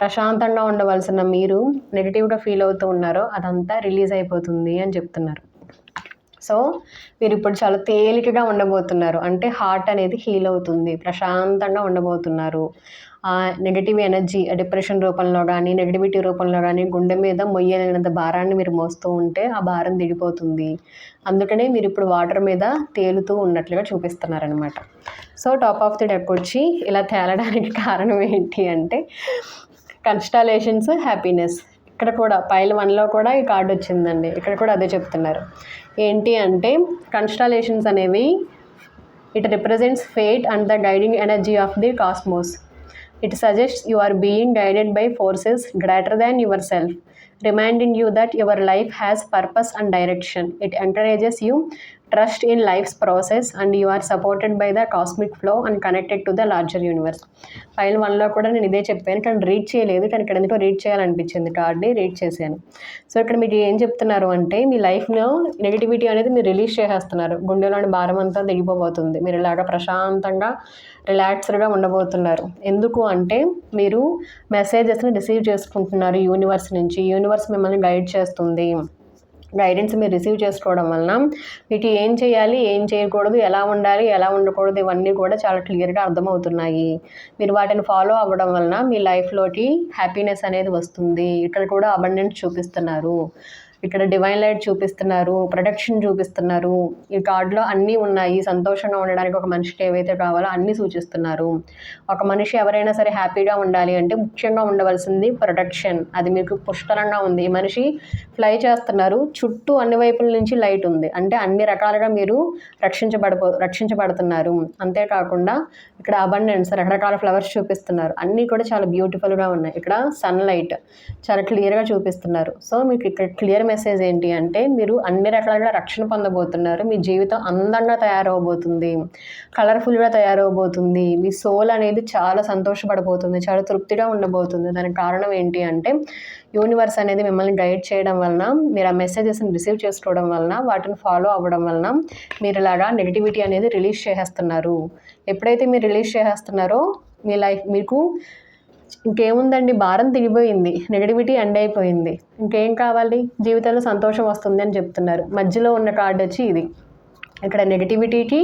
ప్రశాంతంగా ఉండవలసిన మీరు నెగిటివ్గా ఫీల్ అవుతూ ఉన్నారో అదంతా రిలీజ్ అయిపోతుంది అని చెప్తున్నారు. సో మీరు ఇప్పుడు చాలా తేలికగా ఉండబోతున్నారు, అంటే హార్ట్ అనేది హీల్ అవుతుంది, ప్రశాంతంగా ఉండబోతున్నారు. ఆ నెగిటివ్ ఎనర్జీ, డిప్రెషన్ రూపంలో కానీ నెగిటివిటీ రూపంలో కానీ గుండె మీద మొయ్యలేనంత భారాన్ని మీరు మోస్తూ ఉంటే ఆ భారం దిగిపోతుంది. అందుకనే మీరు ఇప్పుడు వాటర్ మీద తేలుతూ ఉన్నట్లుగా చూపిస్తున్నారనమాట. So top of the deck వచ్చి ఇలా తేలడానికి కారణం ఏంటి అంటే, కన్స్టలేషన్స్, హ్యాపీనెస్. ఇక్కడ కూడా పైల్ 1లో కూడా ఈ కార్డు వచ్చిందండి, ఇక్కడ కూడా అదే చెప్తున్నారు. ఏంటి అంటే కన్స్టలేషన్స్ అనేవి it represents fate and the guiding energy of the cosmos. It suggests you are being guided by forces greater than yourself, reminding you that your life has purpose and direction. It encourages you trust in life's process and you are supported by the cosmic flow and connected to the larger universe. Pile 1లో కూడా నేను ఇదే చెప్పాను, కానీ read చేయలేదు, కానీ ఇక్కడ ఎందుకో రీడ్ చేయాలనిపించింది, కార్డ్ని రీడ్ చేశాను. సో ఇక్కడ మీకు ఏం చెప్తున్నారు అంటే, మీ లైఫ్లో నెగిటివిటీ అనేది మీరు రిలీజ్ చేసేస్తున్నారు, గుండెలోని భారం అంతా దిగిపోబోతుంది, మీరు ఇలాగా ప్రశాంతంగా రిలాక్స్డ్గా ఉండబోతున్నారు. ఎందుకు అంటే మీరు మెసేజెస్ని రిసీవ్ చేసుకుంటున్నారు యూనివర్స్ నుంచి, యూనివర్స్ మిమ్మల్ని గైడ్ చేస్తుంది. గైడెన్స్ మీరు రిసీవ్ చేసుకోవడం వలన మీకు ఏం చేయాలి, ఏం చేయకూడదు, ఎలా ఉండాలి, ఎలా ఉండకూడదు, ఇవన్నీ కూడా చాలా క్లియర్గా అర్థమవుతున్నాయి. మీరు వాటిని ఫాలో అవ్వడం వలన మీ లైఫ్లోకి హ్యాపీనెస్ అనేది వస్తుంది. ఇక్కడ కూడా అబండెన్స్ చూపిస్తున్నారు, ఇక్కడ డివైన్ లైట్ చూపిస్తున్నారు, ప్రొటెక్షన్ చూపిస్తున్నారు. ఈ కార్డులో అన్నీ ఉన్నాయి. సంతోషంగా ఉండడానికి ఒక మనిషికి ఏవైతే కావాలో అన్నీ సూచిస్తున్నారు. ఒక మనిషి ఎవరైనా సరే హ్యాపీగా ఉండాలి అంటే ముఖ్యంగా ఉండవలసింది ప్రొటెక్షన్. అది మీకు పుష్కలంగా ఉంది. ఈ మనిషి ఫ్లై చేస్తున్నారు, చుట్టూ అన్ని వైపుల నుంచి లైట్ ఉంది, అంటే అన్ని రకాలుగా మీరు రక్షించబడుతున్నారు. అంతేకాకుండా ఇక్కడ అబండెన్స్, రకరకాల ఫ్లవర్స్ చూపిస్తున్నారు, అన్నీ కూడా చాలా బ్యూటిఫుల్గా ఉన్నాయి. ఇక్కడ సన్లైట్ చాలా క్లియర్గా చూపిస్తున్నారు. సో మీకు ఇక్కడ క్లియర్ మెసేజ్ ఏంటి అంటే, మీరు అన్ని రకాలుగా రక్షణ పొందబోతున్నారు. మీ జీవితం అందంగా తయారవబోతుంది, కలర్ఫుల్గా తయారవబోతుంది. మీ సోల్ అనేది చాలా సంతోషపడబోతుంది, చాలా తృప్తిగా ఉండబోతుంది. దానికి కారణం ఏంటి అంటే, యూనివర్స్ అనేది మిమ్మల్ని గైడ్ చేయడం వలన, మీరు ఆ మెసేజెస్ని రిసీవ్ చేసుకోవడం వలన, వాటిని ఫాలో అవ్వడం వలన మీరు ఇలాగా నెగిటివిటీ అనేది రిలీజ్ చేసేస్తున్నారు. ఎప్పుడైతే మీరు రిలీజ్ చేసేస్తున్నారో మీ లైఫ్ మీకు ఇంకేముందండి, భారం దిగిపోయింది, నెగిటివిటీ ఎండ్ అయిపోయింది, ఇంకేం కావాలి, జీవితంలో సంతోషం వస్తుంది అని చెప్తున్నారు. మధ్యలో ఉన్న కార్డు వచ్చి ఇది, ఇక్కడ నెగిటివిటీకి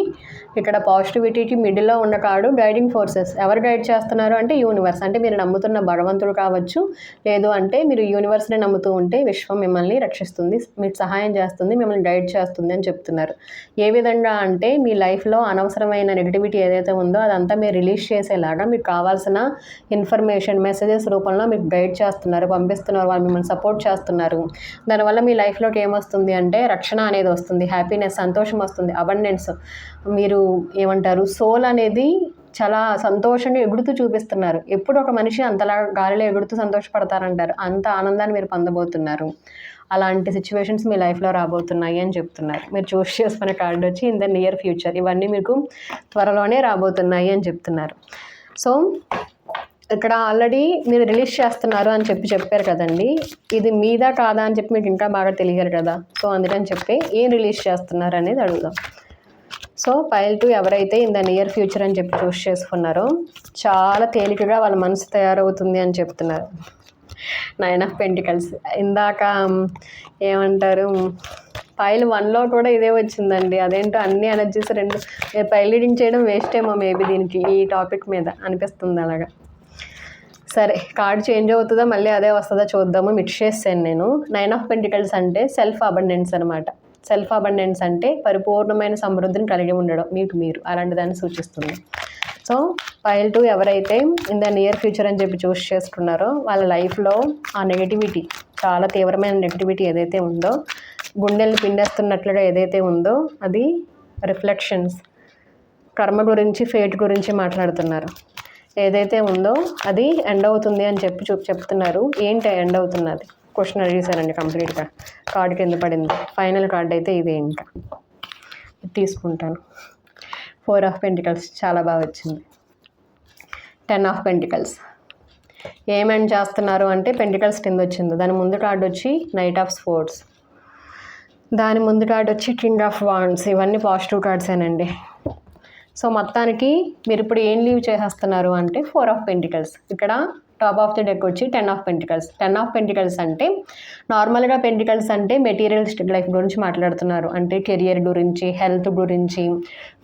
ఇక్కడ పాజిటివిటీకి మిడిల్లో ఉన్న కార్డు గైడింగ్ ఫోర్సెస్. ఎవరు గైడ్ చేస్తున్నారు అంటే యూనివర్స్. అంటే మీరు నమ్ముతున్న భగవంతుడు కావచ్చు, లేదు అంటే మీరు యూనివర్స్ని నమ్ముతూ ఉంటే విశ్వం మిమ్మల్ని రక్షిస్తుంది, మీకు సహాయం చేస్తుంది, మిమ్మల్ని గైడ్ చేస్తుంది అని చెప్తున్నారు. ఏ విధంగా అంటే, మీ లైఫ్లో అనవసరమైన నెగిటివిటీ ఏదైతే ఉందో అదంతా మీరు రిలీజ్ చేసేలాగా మీకు కావాల్సిన ఇన్ఫర్మేషన్ మెసేజెస్ రూపంలో మీకు గైడ్ చేస్తున్నారు, పంపిస్తున్నారు, వాళ్ళు మిమ్మల్ని సపోర్ట్ చేస్తున్నారు. దానివల్ల మీ లైఫ్లోకి ఏమొస్తుంది అంటే రక్షణ అనేది వస్తుంది, హ్యాపీనెస్, సంతోషం వస్తుంది, అబండెన్స్. మీరు ఏమంటారు, సోల్ అనేది చాలా సంతోషంగా ఎగుడుతూ చూపిస్తున్నారు. ఎప్పుడు ఒక మనిషి అంతలా గాలిలో ఎగుడుతూ సంతోషపడతారంటారు, అంత ఆనందాన్ని మీరు పొందబోతున్నారు. అలాంటి సిచ్యువేషన్స్ మీ లైఫ్లో రాబోతున్నాయి అని చెప్తున్నారు. మీరు చూస్ చేసుకునే కార్డు వచ్చి ఇన్ ద నియర్ ఫ్యూచర్, ఇవన్నీ మీకు త్వరలోనే రాబోతున్నాయి అని చెప్తున్నారు. సో ఇక్కడ ఆల్రెడీ మీరు రిలీజ్ చేస్తున్నారు అని చెప్పారు కదండి, ఇది మీదా కాదా అని చెప్పి మీకు ఇంకా బాగా తెలియాలి కదా. సో అందుకని చెప్పి ఏం రిలీజ్ చేస్తున్నారు అనేది అడుగుదాం. సో పైల్ 2 ఎవరైతే ఇన్ ద నియర్ ఫ్యూచర్ అని చెప్పి చూస్ చేసుకున్నారో చాలా తేలికగా వాళ్ళ మనసు తయారవుతుంది అని చెప్తున్నారు. 9 ఆఫ్ పెంటికల్స్. ఇందాక ఏమంటారు పైల్ 1లో కూడా ఇదే వచ్చిందండి. అదేంటో అన్ని ఎనర్జీస్ రెండు పైల్ రీడింగ్ చేయడం వేస్ట్ ఏమో మేబీ దీనికి ఈ టాపిక్ మీద అనిపిస్తుంది అలాగా. సరే, కార్డ్ చేంజ్ అవుతుందా మళ్ళీ అదే వస్తుందా చూద్దాము. మిక్స్ చేసాను నేను. 9 ఆఫ్ పెంటికల్స్ అంటే సెల్ఫ్ అబండెన్స్ అనమాట. సెల్ఫ్ అబండెన్స్ అంటే పరిపూర్ణమైన సమృద్ధిని కలిగి ఉండడం మీకు మీరు, అలాంటి దాన్ని సూచిస్తుంది. సో పైల్ 2 ఎవరైతే ఇన్ ద నియర్ ఫ్యూచర్ అని చెప్పి చూస్ చేసుకున్నారో వాళ్ళ లైఫ్లో ఆ నెగిటివిటీ, చాలా తీవ్రమైన నెగిటివిటీ ఏదైతే ఉందో, గుండెల్ని పిండేస్తున్నట్లుగా ఏదైతే ఉందో, అది రిఫ్లెక్షన్స్, కర్మ గురించి, ఫేట్ గురించి మాట్లాడుతున్నారు. ఏదైతే ఉందో అది ఎండ్ అవుతుంది అని చెప్తున్నారు. ఏంటి ఎండ్ అవుతున్నది క్వశ్చన్ అడిగేశారండి కంప్లీట్గా. కార్డు కింద పడింది. ఫైనల్ కార్డ్ అయితే ఇదే. ఇంకా తీసుకుంటాను. 4 ఆఫ్ పెంటికల్స్ చాలా బాగా వచ్చింది. 10 ఆఫ్ పెంటికల్స్ ఏమేం చేస్తున్నారు అంటే పెంటికల్స్ కింద వచ్చింది. దాని ముందు కార్డు వచ్చి నైట్ ఆఫ్ స్పోర్ట్స్, దాని ముందు కార్డు వచ్చి కింగ్ ఆఫ్ వాండ్స్. ఇవన్నీ పాజిటివ్ కార్డ్సేనండి. సో మొత్తానికి మీరు ఇప్పుడు ఏం లీవ్ చేసేస్తున్నారు అంటే 4 ఆఫ్ పెంటికల్స్. ఇక్కడ టాప్ ఆఫ్ ది డెక్ వచ్చి 10 ఆఫ్ పెంటికల్స్. 10 ఆఫ్ పెంటికల్స్ అంటే నార్మల్గా పెంటికల్స్ అంటే మెటీరియలిస్టిక్ లైఫ్ గురించి మాట్లాడుతున్నారు. అంటే కెరియర్ గురించి, హెల్త్ గురించి,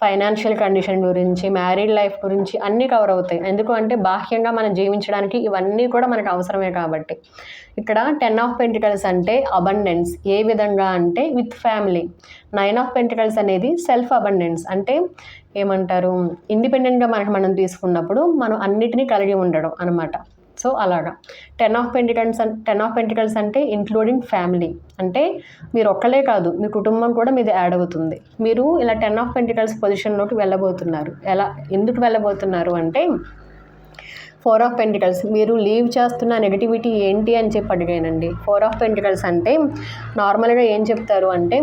ఫైనాన్షియల్ కండిషన్ గురించి, మ్యారీడ్ లైఫ్ గురించి అన్నీ కవర్ అవుతాయి. ఎందుకు అంటే బాహ్యంగా మనం జీవించడానికి ఇవన్నీ కూడా మనకు అవసరమే కాబట్టి. ఇక్కడ 10 ఆఫ్ పెంటికల్స్ అంటే అబండెన్స్. ఏ విధంగా అంటే విత్ ఫ్యామిలీ. 9 ఆఫ్ పెంటికల్స్ అనేది సెల్ఫ్ అబండెన్స్. అంటే ఏమంటారు, ఇండిపెండెంట్గా మనం తీసుకున్నప్పుడు మనం అన్నిటినీ కలిగి ఉండడం అనమాట. సో అలాగా 10 ఆఫ్ పెంటికల్స్ అంటే ఇంక్లూడింగ్ ఫ్యామిలీ. అంటే మీరు ఒక్కలే కాదు, మీ కుటుంబం కూడా మీది యాడ్ అవుతుంది. మీరు ఇలా 10 ఆఫ్ పెంటికల్స్ పొజిషన్లోకి వెళ్ళబోతున్నారు. ఎందుకు వెళ్ళబోతున్నారు అంటే 4 ఆఫ్ పెంటికల్స్ మీరు లీవ్ చేస్తున్న నెగటివిటీ ఏంటి అని చెప్పి అడిగానండి. 4 ఆఫ్ పెంటికల్స్ అంటే నార్మల్గా ఏం చెప్తారు అంటే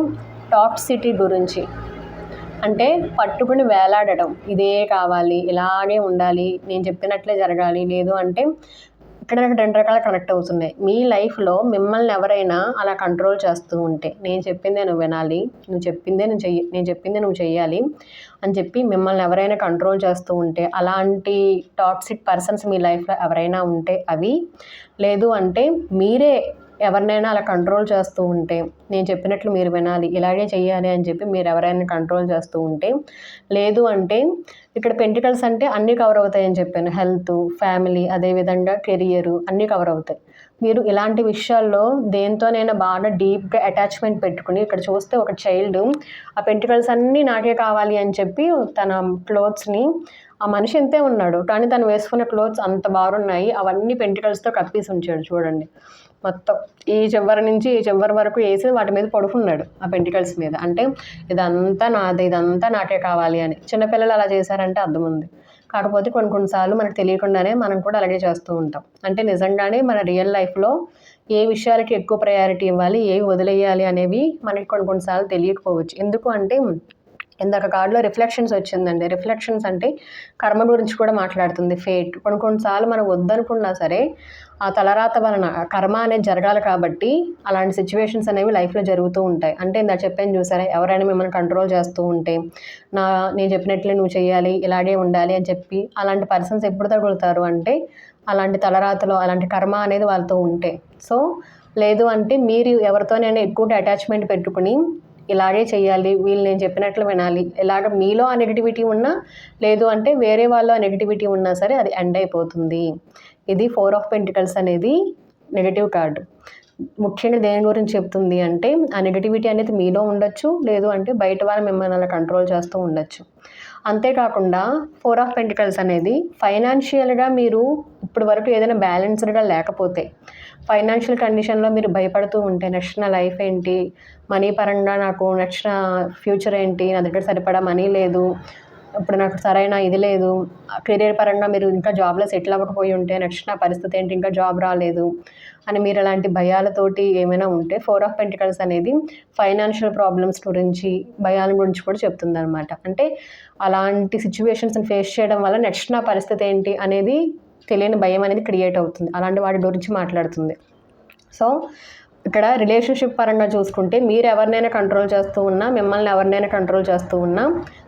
టాక్సిటీ గురించి, అంటే పట్టుకుని వేలాడడం, ఇదే కావాలి, ఇలాగే ఉండాలి, నేను చెప్పినట్లే జరగాలి, లేదు అంటే ఇక్కడ నాకు 2 రకాల కనెక్ట్ అవుతున్నాయి. మీ లైఫ్లో మిమ్మల్ని ఎవరైనా అలా కంట్రోల్ చేస్తూ ఉంటే, నేను చెప్పిందే నువ్వు వినాలి, నేను చెప్పిందే నువ్వు చెయ్యాలి అని చెప్పి మిమ్మల్ని ఎవరైనా కంట్రోల్ చేస్తూ ఉంటే, అలాంటి టాక్సిక్ పర్సన్స్ మీ లైఫ్లో ఎవరైనా ఉంటే అవి, లేదు అంటే మీరే ఎవరినైనా అలా కంట్రోల్ చేస్తూ ఉంటే, నేను చెప్పినట్లు మీరు వినాలి, ఇలాగే చెయ్యాలి అని చెప్పి మీరు ఎవరైనా కంట్రోల్ చేస్తూ ఉంటే, లేదు అంటే ఇక్కడ పెంటికల్స్ అంటే అన్నీ కవర్ అవుతాయని చెప్పాను. హెల్త్, ఫ్యామిలీ, అదేవిధంగా కెరియరు అన్నీ కవర్ అవుతాయి. మీరు ఇలాంటి విషయాల్లో దేంతోనైనా బాగా డీప్గా అటాచ్మెంట్ పెట్టుకుని, ఇక్కడ చూస్తే ఒక చైల్డ్ ఆ పెంటికల్స్ అన్నీ నాకే కావాలి అని చెప్పి తన క్లోత్స్ని, ఆ మనిషి ఎంతే ఉన్నాడు కానీ తను వేసుకున్న క్లోత్స్ అంత బాగున్నాయి, అవన్నీ పెంటికల్స్తో కప్పేసి ఉంచాడు చూడండి. మొత్తం ఈ చివరి నుంచి ఈ చివరి వరకు వేసి వాటి మీద పడుకున్నాడు ఆ పెంటికల్స్ మీద. అంటే ఇదంతా నాదే, ఇదంతా నాకే కావాలి అని. చిన్నపిల్లలు అలా చేశారంటే అర్థం ఉంది. కాకపోతే కొన్నిసార్లు మనకు తెలియకుండానే మనం కూడా అలాగే చేస్తూ ఉంటాం. అంటే నిజంగానే మన రియల్ లైఫ్లో ఏ విషయాలకి ఎక్కువ ప్రయారిటీ ఇవ్వాలి, ఏవి వదిలేయాలి అనేవి మనకి కొన్నిసార్లు తెలియకపోవచ్చు. ఎందుకు అంటే ఇందాక కార్డులో రిఫ్లెక్షన్స్ వచ్చిందండి. రిఫ్లెక్షన్స్ అంటే కర్మ గురించి కూడా మాట్లాడుతుంది. ఫేట్. కొన్నిసార్లు మనం వద్దనుకున్నా సరే ఆ తలరాత వలన కర్మ అనేది జరగాలి కాబట్టి అలాంటి సిచ్యువేషన్స్ అనేవి లైఫ్లో జరుగుతూ ఉంటాయి. అంటే ఇందాక చెప్పాను చూసారా, ఎవరైనా మిమ్మల్ని కంట్రోల్ చేస్తూ ఉంటే, నేను చెప్పినట్లే నువ్వు చేయాలి, ఇలాగే ఉండాలి అని చెప్పి అలాంటి పర్సన్స్ ఎప్పుడు తగులుతారు అంటే అలాంటి తలరాతలో అలాంటి కర్మ అనేది వాళ్ళతో ఉంటే. సో లేదు అంటే మీరు ఎవరితోనైనా ఎక్కువగా అటాచ్మెంట్ పెట్టుకుని ఇలాగే చేయాలి, వీళ్ళు నేను చెప్పినట్లు వినాలి, ఇలాగ మీలో ఆ నెగిటివిటీ ఉన్నా, లేదు అంటే వేరే వాళ్ళు ఆ నెగిటివిటీ ఉన్నా సరే అది ఎండ్ అయిపోతుంది. ఇది 4 ఆఫ్ పెంటికల్స్ అనేది నెగిటివ్ కార్డు. ముఖ్యంగా దేని గురించి చెప్తుంది అంటే ఆ నెగిటివిటీ అనేది మీలో ఉండొచ్చు, లేదు అంటే బయట వాళ్ళు మిమ్మల్ని అలా కంట్రోల్ చేస్తూ ఉండొచ్చు. అంతేకాకుండా 4 ఆఫ్ పెంటికల్స్ అనేది ఫైనాన్షియల్గా మీరు ఇప్పటి వరకు ఏదైనా బ్యాలెన్స్డ్గా లేకపోతే, ఫైనాన్షియల్ కండిషన్లో మీరు భయపడుతూ ఉంటే, నెక్స్ట్ నా లైఫ్ ఏంటి, మనీ పరంగా నాకు నెక్స్ట్ నా ఫ్యూచర్ ఏంటి, నా దగ్గర సరిపడా మనీ లేదు, ఇప్పుడు నాకు సరైన ఇది లేదు, కెరీర్ పరంగా మీరు ఇంకా జాబ్లో సెటిల్ అవ్వకపోయి ఉంటే నెక్స్ట్ నా పరిస్థితి ఏంటి, ఇంకా జాబ్ రాలేదు అని మీరు అలాంటి భయాలతోటి ఏమైనా ఉంటే 4 ఆఫ్ పెంటికల్స్ అనేది ఫైనాన్షియల్ ప్రాబ్లమ్స్ గురించి, భయాల గురించి కూడా చెప్తుంది అనమాట. అంటే అలాంటి సిచ్యువేషన్స్ని ఫేస్ చేయడం వల్ల నెక్స్ట్ నా పరిస్థితి ఏంటి అనేది తెలియని భయం అనేది క్రియేట్ అవుతుంది. అలాంటి వాటి గురించి మాట్లాడుతుంది. సో ఇక్కడ రిలేషన్షిప్ పరంగా చూసుకుంటే మీరు ఎవరినైనా కంట్రోల్ చేస్తూ ఉన్నా, మిమ్మల్ని ఎవరినైనా కంట్రోల్ చేస్తూ ఉన్నా,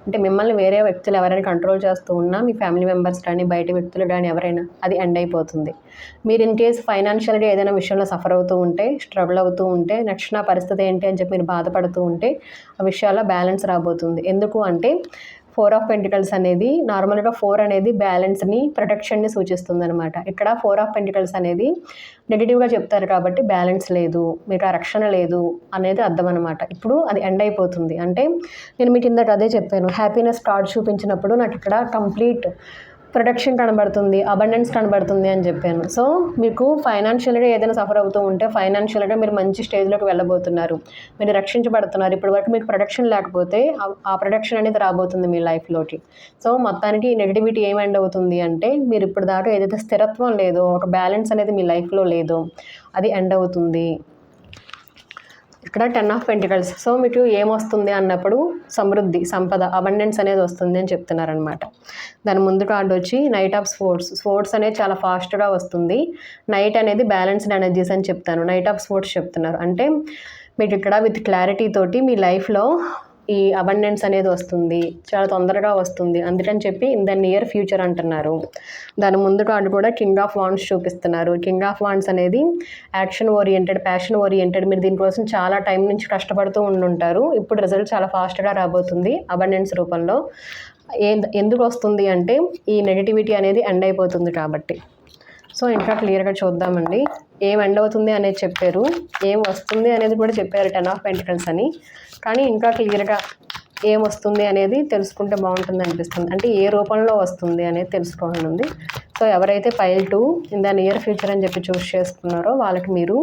అంటే మిమ్మల్ని వేరే వ్యక్తులు ఎవరైనా కంట్రోల్ చేస్తూ ఉన్నా, మీ ఫ్యామిలీ మెంబర్స్ కానీ బయట వ్యక్తులు కానీ ఎవరైనా, అది ఎండ్ అయిపోతుంది. మీరు ఇన్ కేస్ ఫైనాన్షియల్గా ఏదైనా విషయంలో సఫర్ అవుతూ ఉంటే, స్ట్రగుల్ అవుతూ ఉంటే, నెక్స్ట్ నా పరిస్థితి ఏంటి అని చెప్పి మీరు బాధపడుతూ ఉంటే ఆ విషయాల్లో బ్యాలెన్స్ రాబోతుంది. ఎందుకు అంటే 4 ఆఫ్ పెంటికల్స్ అనేది నార్మల్గా 4 అనేది బ్యాలెన్స్ని, ప్రొటెక్షన్ని సూచిస్తుంది అనమాట. ఇక్కడ 4 ఆఫ్ పెంటికల్స్ అనేది నెగిటివ్గా చెప్తారు కాబట్టి బ్యాలెన్స్ లేదు, మీకు ఆ రక్షణ లేదు అనేది అర్థం అనమాట. ఇప్పుడు అది ఎండ్ అయిపోతుంది. అంటే నేను మీకు ఇందాక అదే చెప్పాను, హ్యాపీనెస్ కార్డ్ చూపించినప్పుడు నాకు ఇక్కడ కంప్లీట్ ప్రొటెక్షన్ కనబడుతుంది, అబండెన్స్ కనబడుతుంది అని చెప్పాను. సో మీకు ఫైనాన్షియల్గా ఏదైనా సఫర్ అవుతూ ఉంటే, ఫైనాన్షియల్గా మీరు మంచి స్టేజ్లోకి వెళ్ళబోతున్నారు, మీరు రక్షించబడుతున్నారు. ఇప్పటి వరకు మీకు ప్రొటెక్షన్ లేకపోతే ఆ ప్రొటెక్షన్ అనేది రాబోతుంది మీ లైఫ్లోకి. సో మొత్తానికి నెగిటివిటీ ఏం ఎండ్ అవుతుంది అంటే, మీరు ఇప్పుడు దాకా ఏదైతే స్థిరత్వం లేదో, ఒక బ్యాలెన్స్ అనేది మీ లైఫ్లో లేదో అది ఎండ్ అవుతుంది. ఇక్కడ 10 ఆఫ్ పెంటికల్స్. సో మీకు ఏమొస్తుంది అన్నప్పుడు సమృద్ధి, సంపద, అబండెన్స్ అనేది వస్తుంది అని చెప్తున్నారనమాట. దాని ముందు కార్డు వచ్చి నైట్ ఆఫ్ స్పోర్ట్స్. స్పోర్ట్స్ అనేది చాలా ఫాస్ట్గా వస్తుంది. నైట్ అనేది బ్యాలెన్స్డ్ ఎనర్జీస్ అని చెప్తాను. నైట్ ఆఫ్ స్పోర్ట్స్ చెప్తున్నారు అంటే మీకు ఇక్కడ విత్ క్లారిటీ తోటి మీ లైఫ్లో ఈ అబండెన్స్ అనేది వస్తుంది, చాలా తొందరగా వస్తుంది. అందుకని చెప్పి ఇన్ ద నియర్ ఫ్యూచర్ అంటున్నారు. దాని ముందు కార్డు కూడా కింగ్ ఆఫ్ వాండ్స్ చూపిస్తున్నారు. కింగ్ ఆఫ్ వాండ్స్ అనేది యాక్షన్ ఓరియంటెడ్, ప్యాషన్ ఓరియంటెడ్. మీరు దీనికోసం చాలా టైం నుంచి కష్టపడుతూ ఉండుంటారు. ఇప్పుడు రిజల్ట్ చాలా ఫాస్ట్గా రాబోతుంది అబండెన్స్ రూపంలో. ఎందుకు వస్తుంది అంటే ఈ నెగిటివిటీ అనేది ఎండ్ అయిపోతుంది కాబట్టి. సో ఇంకా క్లియర్గా చూద్దామండి. ఏం ఎండ్ అవుతుంది అనేది చెప్పారు, ఏం వస్తుంది అనేది కూడా చెప్పారు 10 ఆఫ్ పెంటికల్స్ అని. కానీ ఇంకా క్లియర్గా ఏం వస్తుంది అనేది తెలుసుకుంటే బాగుంటుంది అనిపిస్తుంది. అంటే ఏ రూపంలో వస్తుంది అనేది తెలుసుకోవాలని ఉంది. సో ఎవరైతే pile 2 in the near future అని చెప్పి చూస్ చేసుకున్నారో వాళ్ళకి మీరు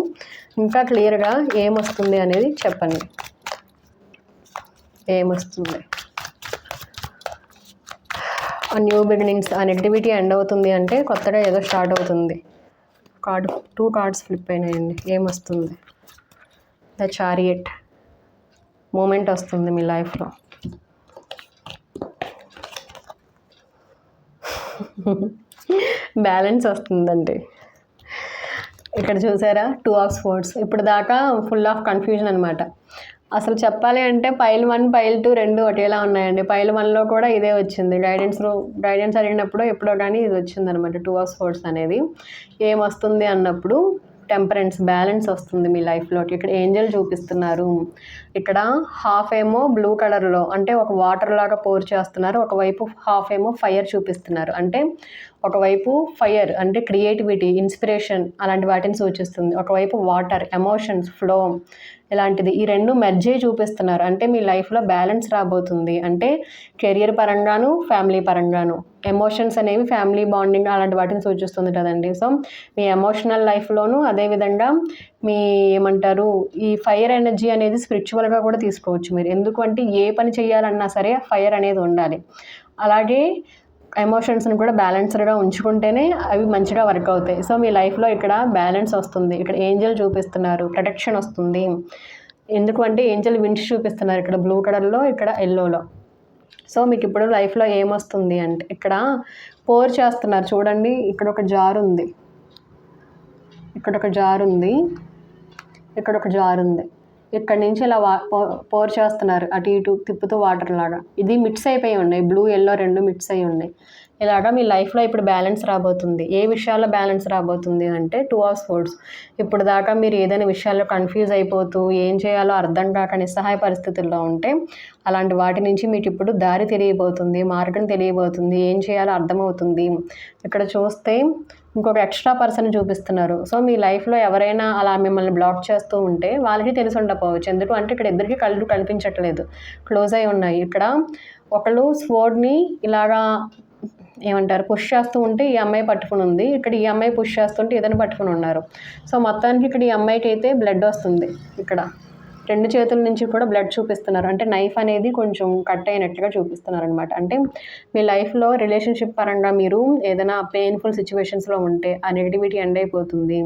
ఇంకా క్లియర్గా ఏమొస్తుంది అనేది చెప్పండి. ఏమొస్తుంది? New beginnings. ఆ నెగిటివిటీ ఎండ్ అవుతుంది అంటే కొత్తగా ఏదో స్టార్ట్ అవుతుంది. కార్డు 2 కార్డ్స్ ఫ్లిప్ అయినాయండి. ఏమొస్తుంది? The chariot. మూమెంట్ వస్తుంది మీ లైఫ్లో. బ్యాలెన్స్ వస్తుందండి. ఇక్కడ చూసారా 2 ఆఫ్ స్పోర్ట్స్. ఇప్పుడు దాకా ఫుల్ ఆఫ్ కన్ఫ్యూజన్ అనమాట. అసలు చెప్పాలి అంటే పైల్ 1 పైల్ 2 రెండు ఒకేలా ఉన్నాయండి. పైల్ 1లో కూడా ఇదే వచ్చింది. గైడెన్స్ అడిగినప్పుడు ఎప్పుడో కానీ ఇది వచ్చిందనమాట 2 ఆఫ్ స్పోర్ట్స్ అనేది. ఏమొస్తుంది అన్నప్పుడు టెంపరెన్స్, బ్యాలెన్స్ వస్తుంది మీ లైఫ్లోకి. ఇక్కడ ఏంజల్ చూపిస్తున్నారు. ఇక్కడ హాఫ్ ఏమో బ్లూ కలర్లో అంటే ఒక వాటర్ లాగా పోర్ చేస్తున్నారు, ఒకవైపు హాఫ్ ఏమో ఫైర్ చూపిస్తున్నారు. అంటే ఒకవైపు ఫైర్ అంటే క్రియేటివిటీ, ఇన్స్పిరేషన్ అలాంటి వాటిని సూచిస్తుంది. ఒకవైపు వాటర్, ఎమోషన్స్, ఫ్లో ఇలాంటిది. ఈ రెండు మెర్జ్ చూపిస్తున్నారు. అంటే మీ లైఫ్లో బ్యాలెన్స్ రాబోతుంది. అంటే కెరియర్ పరంగాను, ఫ్యామిలీ పరంగాను. ఎమోషన్స్ అనేవి ఫ్యామిలీ బాండింగ్ అలాంటి వాటిని సూచిస్తుంది కదండి. సో మీ ఎమోషనల్ లైఫ్లోనూ అదేవిధంగా మీ ఏమంటారు ఈ ఫైర్ ఎనర్జీ అనేది స్పిరిచువల్గా కూడా తీసుకోవచ్చు మీరు. ఎందుకంటే ఏ పని చేయాలన్నా సరే ఫైర్ అనేది ఉండాలి. అలాగే ఎమోషన్స్ని కూడా బ్యాలెన్స్డ్గా ఉంచుకుంటేనే అవి మంచిగా వర్క్ అవుతాయి. సో మీ లైఫ్లో ఇక్కడ బ్యాలెన్స్ వస్తుంది. ఇక్కడ ఏంజల్ చూపిస్తున్నారు, ప్రొటెక్షన్ వస్తుంది. ఎందుకు అంటే ఏంజల్ విండ్స్ చూపిస్తున్నారు ఇక్కడ బ్లూ కలర్లో, ఇక్కడ ఎల్లోలో. సో మీకు ఇప్పుడు లైఫ్లో ఏమొస్తుంది అంటే ఇక్కడ పోర్ చేస్తున్నారు చూడండి. ఇక్కడ ఒక జార్ ఉంది, ఇక్కడ ఒక జార్ ఉంది, ఇక్కడ ఒక జార్ ఉంది. ఇక్కడ నుంచి ఇలా పోర్ చేస్తున్నారు అటు ఇటు తిప్పుతూ వాటర్ లాగా. ఇది మిక్స్ అయిపోయి ఉన్నాయి, బ్లూ ఎల్లో రెండు మిక్స్ అయ్యి ఉన్నాయి. ఇలాగా మీ లైఫ్లో ఇప్పుడు బ్యాలెన్స్ రాబోతుంది. ఏ విషయాల్లో బ్యాలెన్స్ రాబోతుంది అంటే 2 ఆఫ్ స్పోర్ట్స్. ఇప్పుడు దాకా మీరు ఏదైనా విషయాల్లో కన్ఫ్యూజ్ అయిపోతూ ఏం చేయాలో అర్థం కాక నిస్సహాయ పరిస్థితుల్లో ఉంటే అలాంటి వాటి నుంచి మీకు ఇప్పుడు దారి తెలియబోతుంది, మార్గం తెలియబోతుంది, ఏం చేయాలో అర్థమవుతుంది. ఇక్కడ చూస్తే ఇంకొక ఎక్స్ట్రా పర్సన్ చూపిస్తున్నారు. సో మీ లైఫ్లో ఎవరైనా అలా మిమ్మల్ని బ్లాక్ చేస్తూ ఉంటే వాళ్ళకి తెలిసి ఉండకపోవచ్చు. ఎందుకు అంటే ఇక్కడ ఇద్దరికి కళ్ళు కనిపించట్లేదు, క్లోజ్ అయి ఉన్నాయి. ఇక్కడ ఒకళ్ళు స్వోర్డ్ని ఇలాగా ఏమంటారు పుష్ చేస్తూ ఉంటే ఈ అమ్మాయి పట్టుకుని ఉంది, ఇక్కడ ఈ అమ్మాయి పుష్ చేస్తుంటే ఇతను పట్టుకుని ఉన్నారు. సో మొత్తానికి ఇక్కడ ఈ అమ్మాయికి అయితే బ్లడ్ వస్తుంది. ఇక్కడ 2 చేతుల నుంచి కూడా బ్లడ్ చూపిస్తున్నారు. అంటే నైఫ్ అనేది కొంచెం కట్ అయినట్టుగా చూపిస్తున్నారు అనమాట. అంటే మీ లైఫ్లో రిలేషన్షిప్ పరంగా మీరు ఏదైనా పెయిన్ఫుల్ సిచ్యువేషన్స్లో ఉంటే ఆ నెగిటివిటీ ఎండ్ అయిపోతుంది,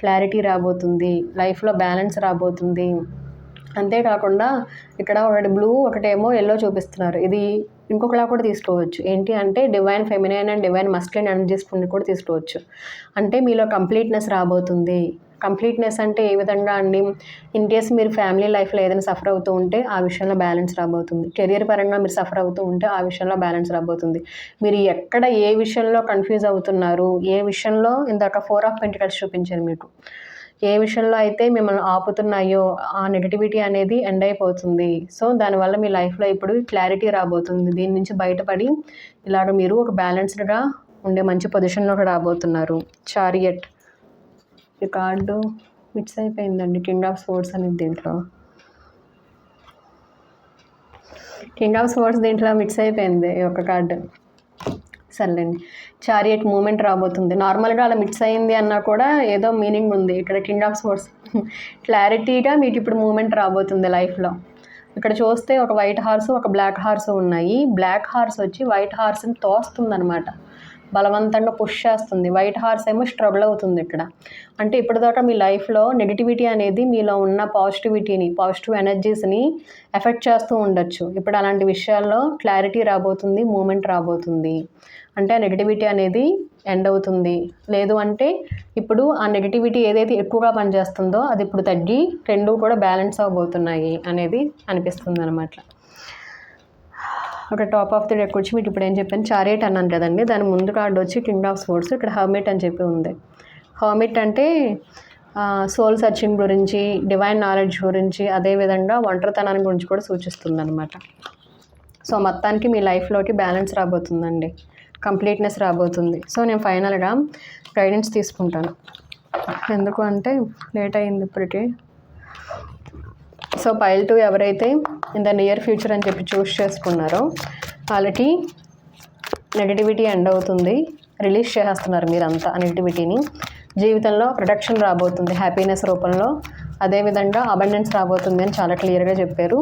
క్లారిటీ రాబోతుంది, లైఫ్లో బ్యాలెన్స్ రాబోతుంది. అంతేకాకుండా ఇక్కడ ఒకటి బ్లూ ఒకటేమో ఎల్లో చూపిస్తున్నారు. ఇది ఇంకొకలా కూడా తీసుకోవచ్చు. ఏంటి అంటే divine feminine and divine masculine energies కూడా తీసుకోవచ్చు. అంటే మీలో కంప్లీట్నెస్ రాబోతుంది, కంప్లీట్నెస్ అంటే ఏ విధంగా అండి, ఇన్ కేస్ మీరు ఫ్యామిలీ లైఫ్లో ఏదైనా సఫర్ అవుతూ ఉంటే ఆ విషయంలో బ్యాలెన్స్ రాబోతుంది. కెరియర్ పరంగా మీరు సఫర్ అవుతూ ఉంటే ఆ విషయంలో బ్యాలెన్స్ రాబోతుంది. మీరు ఎక్కడ ఏ విషయంలో కన్ఫ్యూజ్ అవుతున్నారు, ఏ విషయంలో ఇందాక 4 ఆఫ్ పెంటికల్స్ చూపించాను మీకు, ఏ విషయంలో అయితే మిమ్మల్ని ఆపుతున్నాయో ఆ నెగటివిటీ అనేది ఎండ్ అయిపోతుంది. సో దానివల్ల మీ లైఫ్లో ఇప్పుడు క్లారిటీ రాబోతుంది. దీని నుంచి బయటపడి ఇలాగ మీరు ఒక బ్యాలెన్స్డ్గా ఉండే మంచి పొజిషన్లోకి రాబోతున్నారు. చారియట్ ఈ కార్డు మిక్స్ అయిపోయిందండి. కింగ్ ఆఫ్ స్వర్డ్స్ అనేది దీంట్లో, కింగ్ ఆఫ్ స్వర్డ్స్ దీంట్లో మిక్స్ అయిపోయింది ఈ ఒక కార్డు. సర్లేండి, చారియట్ మూమెంట్ రాబోతుంది. నార్మల్గా అలా మిక్స్ అయింది అన్నా కూడా ఏదో మీనింగ్ ఉంది. ఇక్కడ కింగ్ ఆఫ్ స్వర్డ్స్ క్లారిటీగా మీకు ఇప్పుడు మూమెంట్ రాబోతుంది లైఫ్లో. ఇక్కడ చూస్తే ఒక వైట్ హార్స్, ఒక బ్లాక్ హార్స్ ఉన్నాయి. బ్లాక్ హార్స్ వచ్చి వైట్ హార్స్ని తోస్తుంది అనమాట, బలవంతంగా పుష్ చేస్తుంది. వైట్ హార్స్ ఏమో స్ట్రగుల్ అవుతుంది ఇక్కడ. అంటే ఇప్పటిదాకా మీ లైఫ్లో నెగిటివిటీ అనేది మీలో ఉన్న పాజిటివిటీని, పాజిటివ్ ఎనర్జీస్ని ఎఫెక్ట్ చేస్తూ ఉండొచ్చు. ఇప్పుడు అలాంటి విషయాల్లో క్లారిటీ రాబోతుంది, మూమెంట్ రాబోతుంది. అంటే ఆ నెగిటివిటీ అనేది ఎండ్ అవుతుంది. లేదు అంటే ఇప్పుడు ఆ నెగిటివిటీ ఏదైతే ఎక్కువగా పనిచేస్తుందో అది ఇప్పుడు తగ్గి రెండూ కూడా బ్యాలెన్స్ అవ్వబోతున్నాయి అనేది అనిపిస్తుంది అనమాట. ఒక టాప్ ఆఫ్ ది డెక్ వచ్చి మీకు ఇప్పుడు ఏం చెప్పాను, చారియట్ అన్నాను కదండి, దాని ముందు కార్డు వచ్చి కింగ్ ఆఫ్ స్వర్డ్స్. ఇక్కడ హర్మిట్ అని చెప్పి ఉంది. హర్మిట్ అంటే సోల్ సర్చింగ్ గురించి, డివైన్ నాలెడ్జ్ గురించి, అదేవిధంగా ఒంటరితనాన్ని గురించి కూడా సూచిస్తుంది అనమాట. సో మొత్తానికి మీ లైఫ్లోకి బ్యాలెన్స్ రాబోతుందండి, కంప్లీట్నెస్ రాబోతుంది. సో నేను ఫైనల్గా గైడెన్స్ తీసుకుంటాను, ఎందుకు అంటే లేట్ అయింది ఇప్పటికే. సో పైల్ 2 ఎవరైతే ఇన్ ద నియర్ ఫ్యూచర్ అని చెప్పి చూస్ చేసుకున్నారో వాళ్ళకి నెగటివిటీ ఎండ్ అవుతుంది, రిలీజ్ చేసేస్తున్నారు మీరంతా ఆ నెగటివిటీని. జీవితంలో ప్రొటెక్షన్ రాబోతుంది హ్యాపీనెస్ రూపంలో, అదేవిధంగా అబండెన్స్ రాబోతుంది అని చాలా క్లియర్గా చెప్పారు.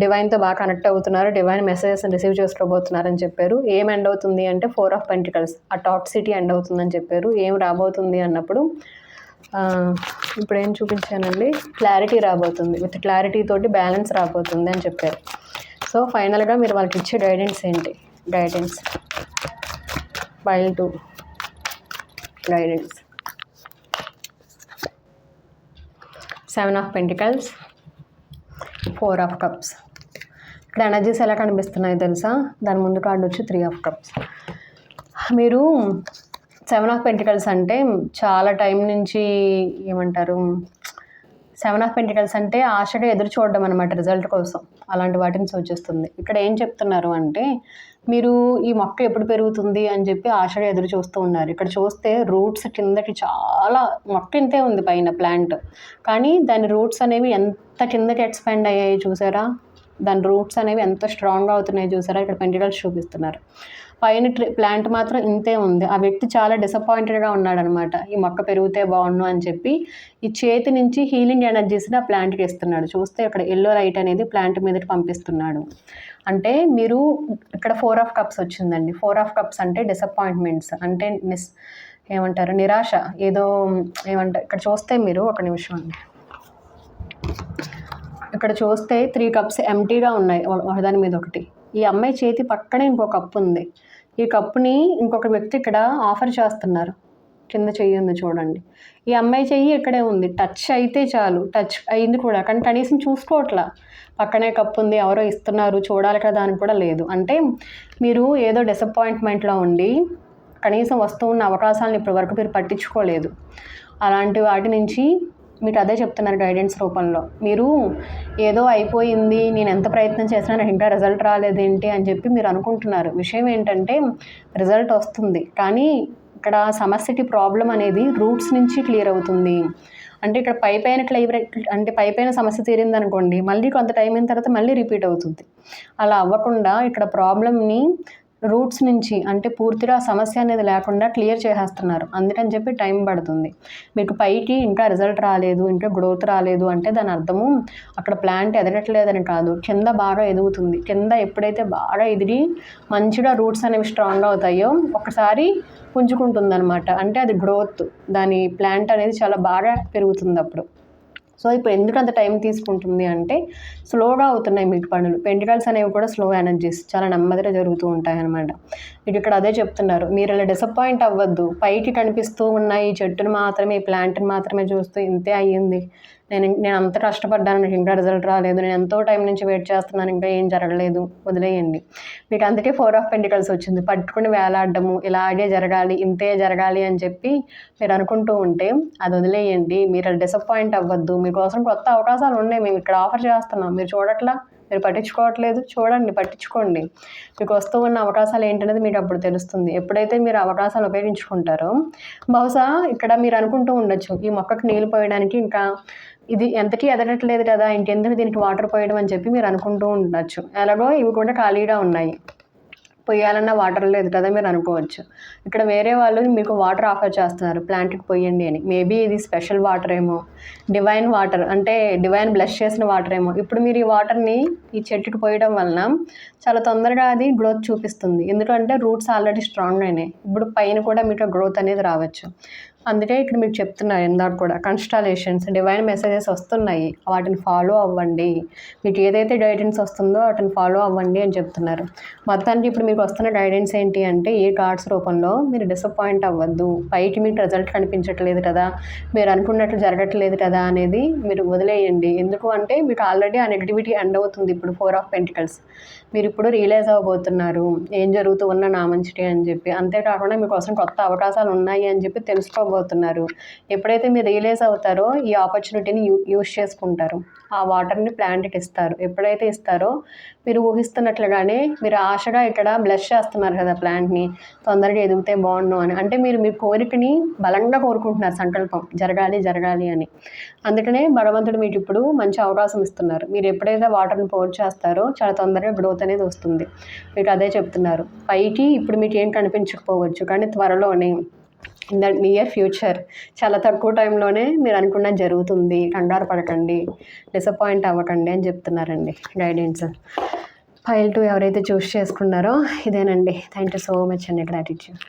డివైన్తో బాగా కనెక్ట్ అవుతున్నారు, డివైన్ మెసేజెస్ రిసీవ్ చేసుకోబోతున్నారని చెప్పారు. ఏం ఎండ్ అవుతుంది అంటే 4 ఆఫ్ పెంటికల్స్, ఆ టాక్సిటీ ఎండ్ అవుతుందని చెప్పారు. ఏం రాబోతుంది అన్నప్పుడు ఇప్పుడు ఏం చూపించానండి, క్లారిటీ రాబోతుంది, విత్ క్లారిటీ తోటి బ్యాలెన్స్ రాబోతుంది అని చెప్పారు. సో ఫైనల్గా మీరు వాళ్ళకి ఇచ్చే గైడెన్స్ ఏంటి, guidance pile 2 guidance 7 of pentacles, 4 of cups. ఇక్కడ ఎనర్జీస్ ఎలా కనిపిస్తున్నాయో తెలుసా, దాని ముందు కార్డు వచ్చి 3 ఆఫ్ కప్స్. మీరు 7 ఆఫ్ పెంటికల్స్ అంటే చాలా టైం నుంచి ఏమంటారు, 7 ఆఫ్ పెంటికల్స్ అంటే ఆశగా ఎదురు చూడడం అనమాట రిజల్ట్ కోసం, అలాంటి వాటిని సూచిస్తుంది. ఇక్కడ ఏం చెప్తున్నారు అంటే మీరు ఈ మొక్క ఎప్పుడు పెరుగుతుంది అని చెప్పి ఆశగా ఎదురు చూస్తూ ఉన్నారు. ఇక్కడ చూస్తే రూట్స్ కిందకి చాలా, మొక్క ఇంతే ఉంది పైన ప్లాంట్, కానీ దాని రూట్స్ అనేవి ఎంత కిందకి ఎక్స్పాండ్ అయ్యాయి చూసారా, దాని రూట్స్ అనేవి ఎంత స్ట్రాంగ్గా అవుతున్నాయి చూసారా. ఇక్కడ పెంటికల్స్ చూపిస్తున్నారు, పైన ప్లాంట్ మాత్రం ఇంతే ఉంది. ఆ వ్యక్తి చాలా డిసప్పాయింటెడ్గా ఉన్నాడనమాట, ఈ మొక్క పెరిగితే బాగుండు అని చెప్పి ఈ చేతి నుంచి హీలింగ్ ఎనర్జీస్ని ఆ ప్లాంట్కి ఇస్తున్నాడు. చూస్తే ఇక్కడ ఎల్లో లైట్ అనేది ప్లాంట్ మీదకి పంపిస్తున్నాడు. అంటే మీరు ఇక్కడ 4 ఆఫ్ కప్స్ వచ్చిందండి. 4 ఆఫ్ కప్స్ అంటే డిసప్పాయింట్మెంట్స్, అంటే ఏమంటారు, నిరాశ, ఏదో ఏమంటారు. ఇక్కడ చూస్తే మీరు ఒక నిమిషం అండి, ఇక్కడ చూస్తే 3 కప్స్ ఎంటీగా ఉన్నాయి ఒకదాని మీద ఒకటి. ఈ అమ్మాయి చేతి పక్కనే ఇంకో కప్పు ఉంది. ఈ కప్పుని ఇంకొక వ్యక్తి ఇక్కడ ఆఫర్ చేస్తున్నారు, కింద చెయ్యి ఉంది చూడండి. ఈ అమ్మాయి చెయ్యి ఇక్కడే ఉంది, టచ్ అయితే చాలు, టచ్ అయింది కూడా, కానీ కనీసం చూసుకోవట్లా. పక్కనే కప్పు ఉంది, ఎవరో ఇస్తున్నారు, చూడాలి కదా అని కూడా లేదు. అంటే మీరు ఏదో డిసప్పాయింట్మెంట్లో ఉండి కనీసం వస్తున్న అవకాశాలను ఇప్పటి వరకు మీరు పట్టించుకోలేదు. అలాంటి వాటి నుంచి మీకు అదే చెప్తున్నారు గైడెన్స్ రూపంలో. మీరు ఏదో అయిపోయింది, నేను ఎంత ప్రయత్నం చేసినా నాకు ఇంకా రిజల్ట్ రాలేదేంటి అని చెప్పి మీరు అనుకుంటున్నారు. విషయం ఏంటంటే రిజల్ట్ వస్తుంది, కానీ ఇక్కడ సమస్యకి ప్రాబ్లం అనేది రూట్స్ నుంచి క్లియర్ అవుతుంది. అంటే ఇక్కడ పైపైన సమస్య తీరింది అనుకోండి, మళ్ళీ కొంత టైం అయిన తర్వాత మళ్ళీ రిపీట్ అవుతుంది. అలా అవ్వకుండా ఇక్కడ ప్రాబ్లమ్ని రూట్స్ నుంచి, అంటే పూర్తిగా సమస్య అనేది లేకుండా క్లియర్ చేసేస్తున్నారు. అందుకని చెప్పి టైం పడుతుంది. మీకు పైకి ఇంకా రిజల్ట్ రాలేదు, ఇంకా గ్రోత్ రాలేదు అంటే దాని అర్థము అక్కడ ప్లాంట్ ఎదగట్లేదని కాదు, కింద బాగా ఎదుగుతుంది. కింద ఎప్పుడైతే బాగా ఎదిగి మంచిగా రూట్స్ అనేవి స్ట్రాంగ్ అవుతాయో ఒకసారి పుంజుకుంటుంది అనమాట. అంటే అది గ్రోత్, దాని ప్లాంట్ అనేది చాలా బాగా పెరుగుతుంది అప్పుడు. సో ఇప్పుడు ఎందుకు అంత టైం తీసుకుంటుంది అంటే స్లోగా అవుతున్నాయి మీకు పనులు. పెంటికల్స్ అనేవి కూడా స్లో ఎనర్జీస్, చాలా నెమ్మదిగా జరుగుతూ ఉంటాయి అనమాట. మీకు ఇక్కడ అదే చెప్తున్నారు, మీరు ఇలా డిసప్పాయింట్ అవ్వద్దు. పైకి కనిపిస్తూ ఉన్న ఈ చెట్టును మాత్రమే, ఈ ప్లాంట్ని మాత్రమే చూస్తూ ఇంతే అయ్యింది, నేను అంత కష్టపడ్డాను, నాకు ఇంకా రిజల్ట్ రాలేదు, నేను ఎంతో టైం నుంచి వెయిట్ చేస్తున్నాను, ఇంకా ఏం జరగలేదు, వదిలేయండి. మీకు అందుకే 4 ఆఫ్ పెంటికల్స్ వచ్చింది. పట్టుకుని వేలాడడము, ఇలాగే జరగాలి, ఇంతే జరగాలి అని చెప్పి మీరు అనుకుంటూ ఉంటే అది వదిలేయండి. మీరు డిసప్పాయింట్ అవ్వద్దు. మీకోసం కొత్త అవకాశాలు ఉన్నాయి, మేము ఇక్కడ ఆఫర్ చేస్తున్నాం, మీరు చూడట్లా, మీరు పట్టించుకోవట్లేదు, చూడండి, పట్టించుకోండి. మీకు వస్తూ ఉన్న అవకాశాలు ఏంటనేది మీకు అప్పుడు తెలుస్తుంది. ఎప్పుడైతే మీరు అవకాశాలు ఉపయోగించుకుంటారో, బహుశా ఇక్కడ మీరు అనుకుంటూ ఉండొచ్చు, ఈ మొక్కకు నీళ్ళు పోయడానికి ఇంకా ఇది ఎంతకీ ఎదగట్లేదు కదా, ఇంకెందుకు దీనికి వాటర్ పోయడం అని చెప్పి మీరు అనుకుంటూ ఉండొచ్చు. ఎలాగో ఇవి కూడా ఖాళీగా ఉన్నాయి, పొయ్యాలన్న వాటర్ లేదు కదా మీరు అనుకోవచ్చు. ఇక్కడ వేరే వాళ్ళు మీకు వాటర్ ఆఫర్ చేస్తున్నారు, ప్లాంట్కి పోయండి అని. మేబీ ఇది స్పెషల్ వాటర్ ఏమో, డివైన్ వాటర్, అంటే డివైన్ బ్లెస్ చేసిన వాటర్ ఏమో. ఇప్పుడు మీరు ఈ వాటర్ని ఈ చెట్టుకి పోయడం వలన చాలా తొందరగా అది గ్రోత్ చూపిస్తుంది. ఎందుకంటే రూట్స్ ఆల్రెడీ స్ట్రాంగ్ అయినాయి. ఇప్పుడు పైన కూడా మీకు గ్రోత్ అనేది రావచ్చు. అందుకే ఇక్కడ మీకు చెప్తున్నారు, ఇందాక కూడా కన్స్టలేషన్స్, డివైన్ మెసేజెస్ వస్తున్నాయి, వాటిని ఫాలో అవ్వండి. మీకు ఏదైతే గైడెన్స్ వస్తుందో వాటిని ఫాలో అవ్వండి అని చెప్తున్నారు. మొత్తానికి ఇప్పుడు మీకు వస్తున్న గైడెన్స్ ఏంటి అంటే, ఏ కార్డ్స్ రూపంలో మీరు డిసప్పాయింట్ అవ్వద్దు. పైకి మీకు రిజల్ట్ కనిపించట్లేదు కదా, మీరు అనుకున్నట్లు జరగట్లేదు కదా అనేది మీరు వదిలేయండి. ఎందుకు అంటే మీకు ఆల్రెడీ ఆ నెగిటివిటీ ఎండ్ అవుతుంది ఇప్పుడు 4 ఆఫ్ పెంటికల్స్. మీరు ఇప్పుడు రియలైజ్ అవ్వబోతున్నారు ఏం జరుగుతూ ఉన్నా నా మంచిది అని చెప్పి. అంతేకాకుండా మీకోసం కొత్త అవకాశాలు ఉన్నాయి అని చెప్పి తెలుసుకోబోతున్నారు. ఎప్పుడైతే మీరు రియలైజ్ అవుతారో ఈ ఆపర్చునిటీని యూజ్ చేసుకుంటారు. ఆ వాటర్ని ప్లాంట్కి ఇస్తారు. ఎప్పుడైతే ఇస్తారో మీరు ఊహిస్తున్నట్లుగానే మీరు ఆశగా ఇక్కడ బ్లెస్ చేస్తున్నారు కదా ప్లాంట్ని, తొందరగా ఎదిగితే బాగుండు అని. అంటే మీరు మీ కోరికని బలంగా కోరుకుంటున్నారు, సంకల్పం జరగాలి జరగాలి అని. అందుకనే భగవంతుడు మీకు ఇప్పుడు మంచి అవకాశం ఇస్తున్నారు. మీరు ఎప్పుడైతే వాటర్ని పోర్ చేస్తారో చాలా తొందరగా గ్రోత్ అనేది వస్తుంది. మీకు అదే చెప్తున్నారు. పైకి ఇప్పుడు మీకు ఏం కనిపించకపోవచ్చు, కానీ త్వరలోనే ఇన్ ద నియర్ ఫ్యూచర్ చాలా తక్కువ టైంలోనే మీరు అనుకున్నది జరుగుతుంది. కంగారు పడకండి, డిసప్పాయింట్ అవ్వకండి అని చెప్తున్నారండి గైడెన్స్. ఫైల్ 2 ఎవరైతే చూస్ చేసుకున్నారో ఇదేనండి. థ్యాంక్ యూ సో మచ్ అండి. గ్రాటిట్యూడ్.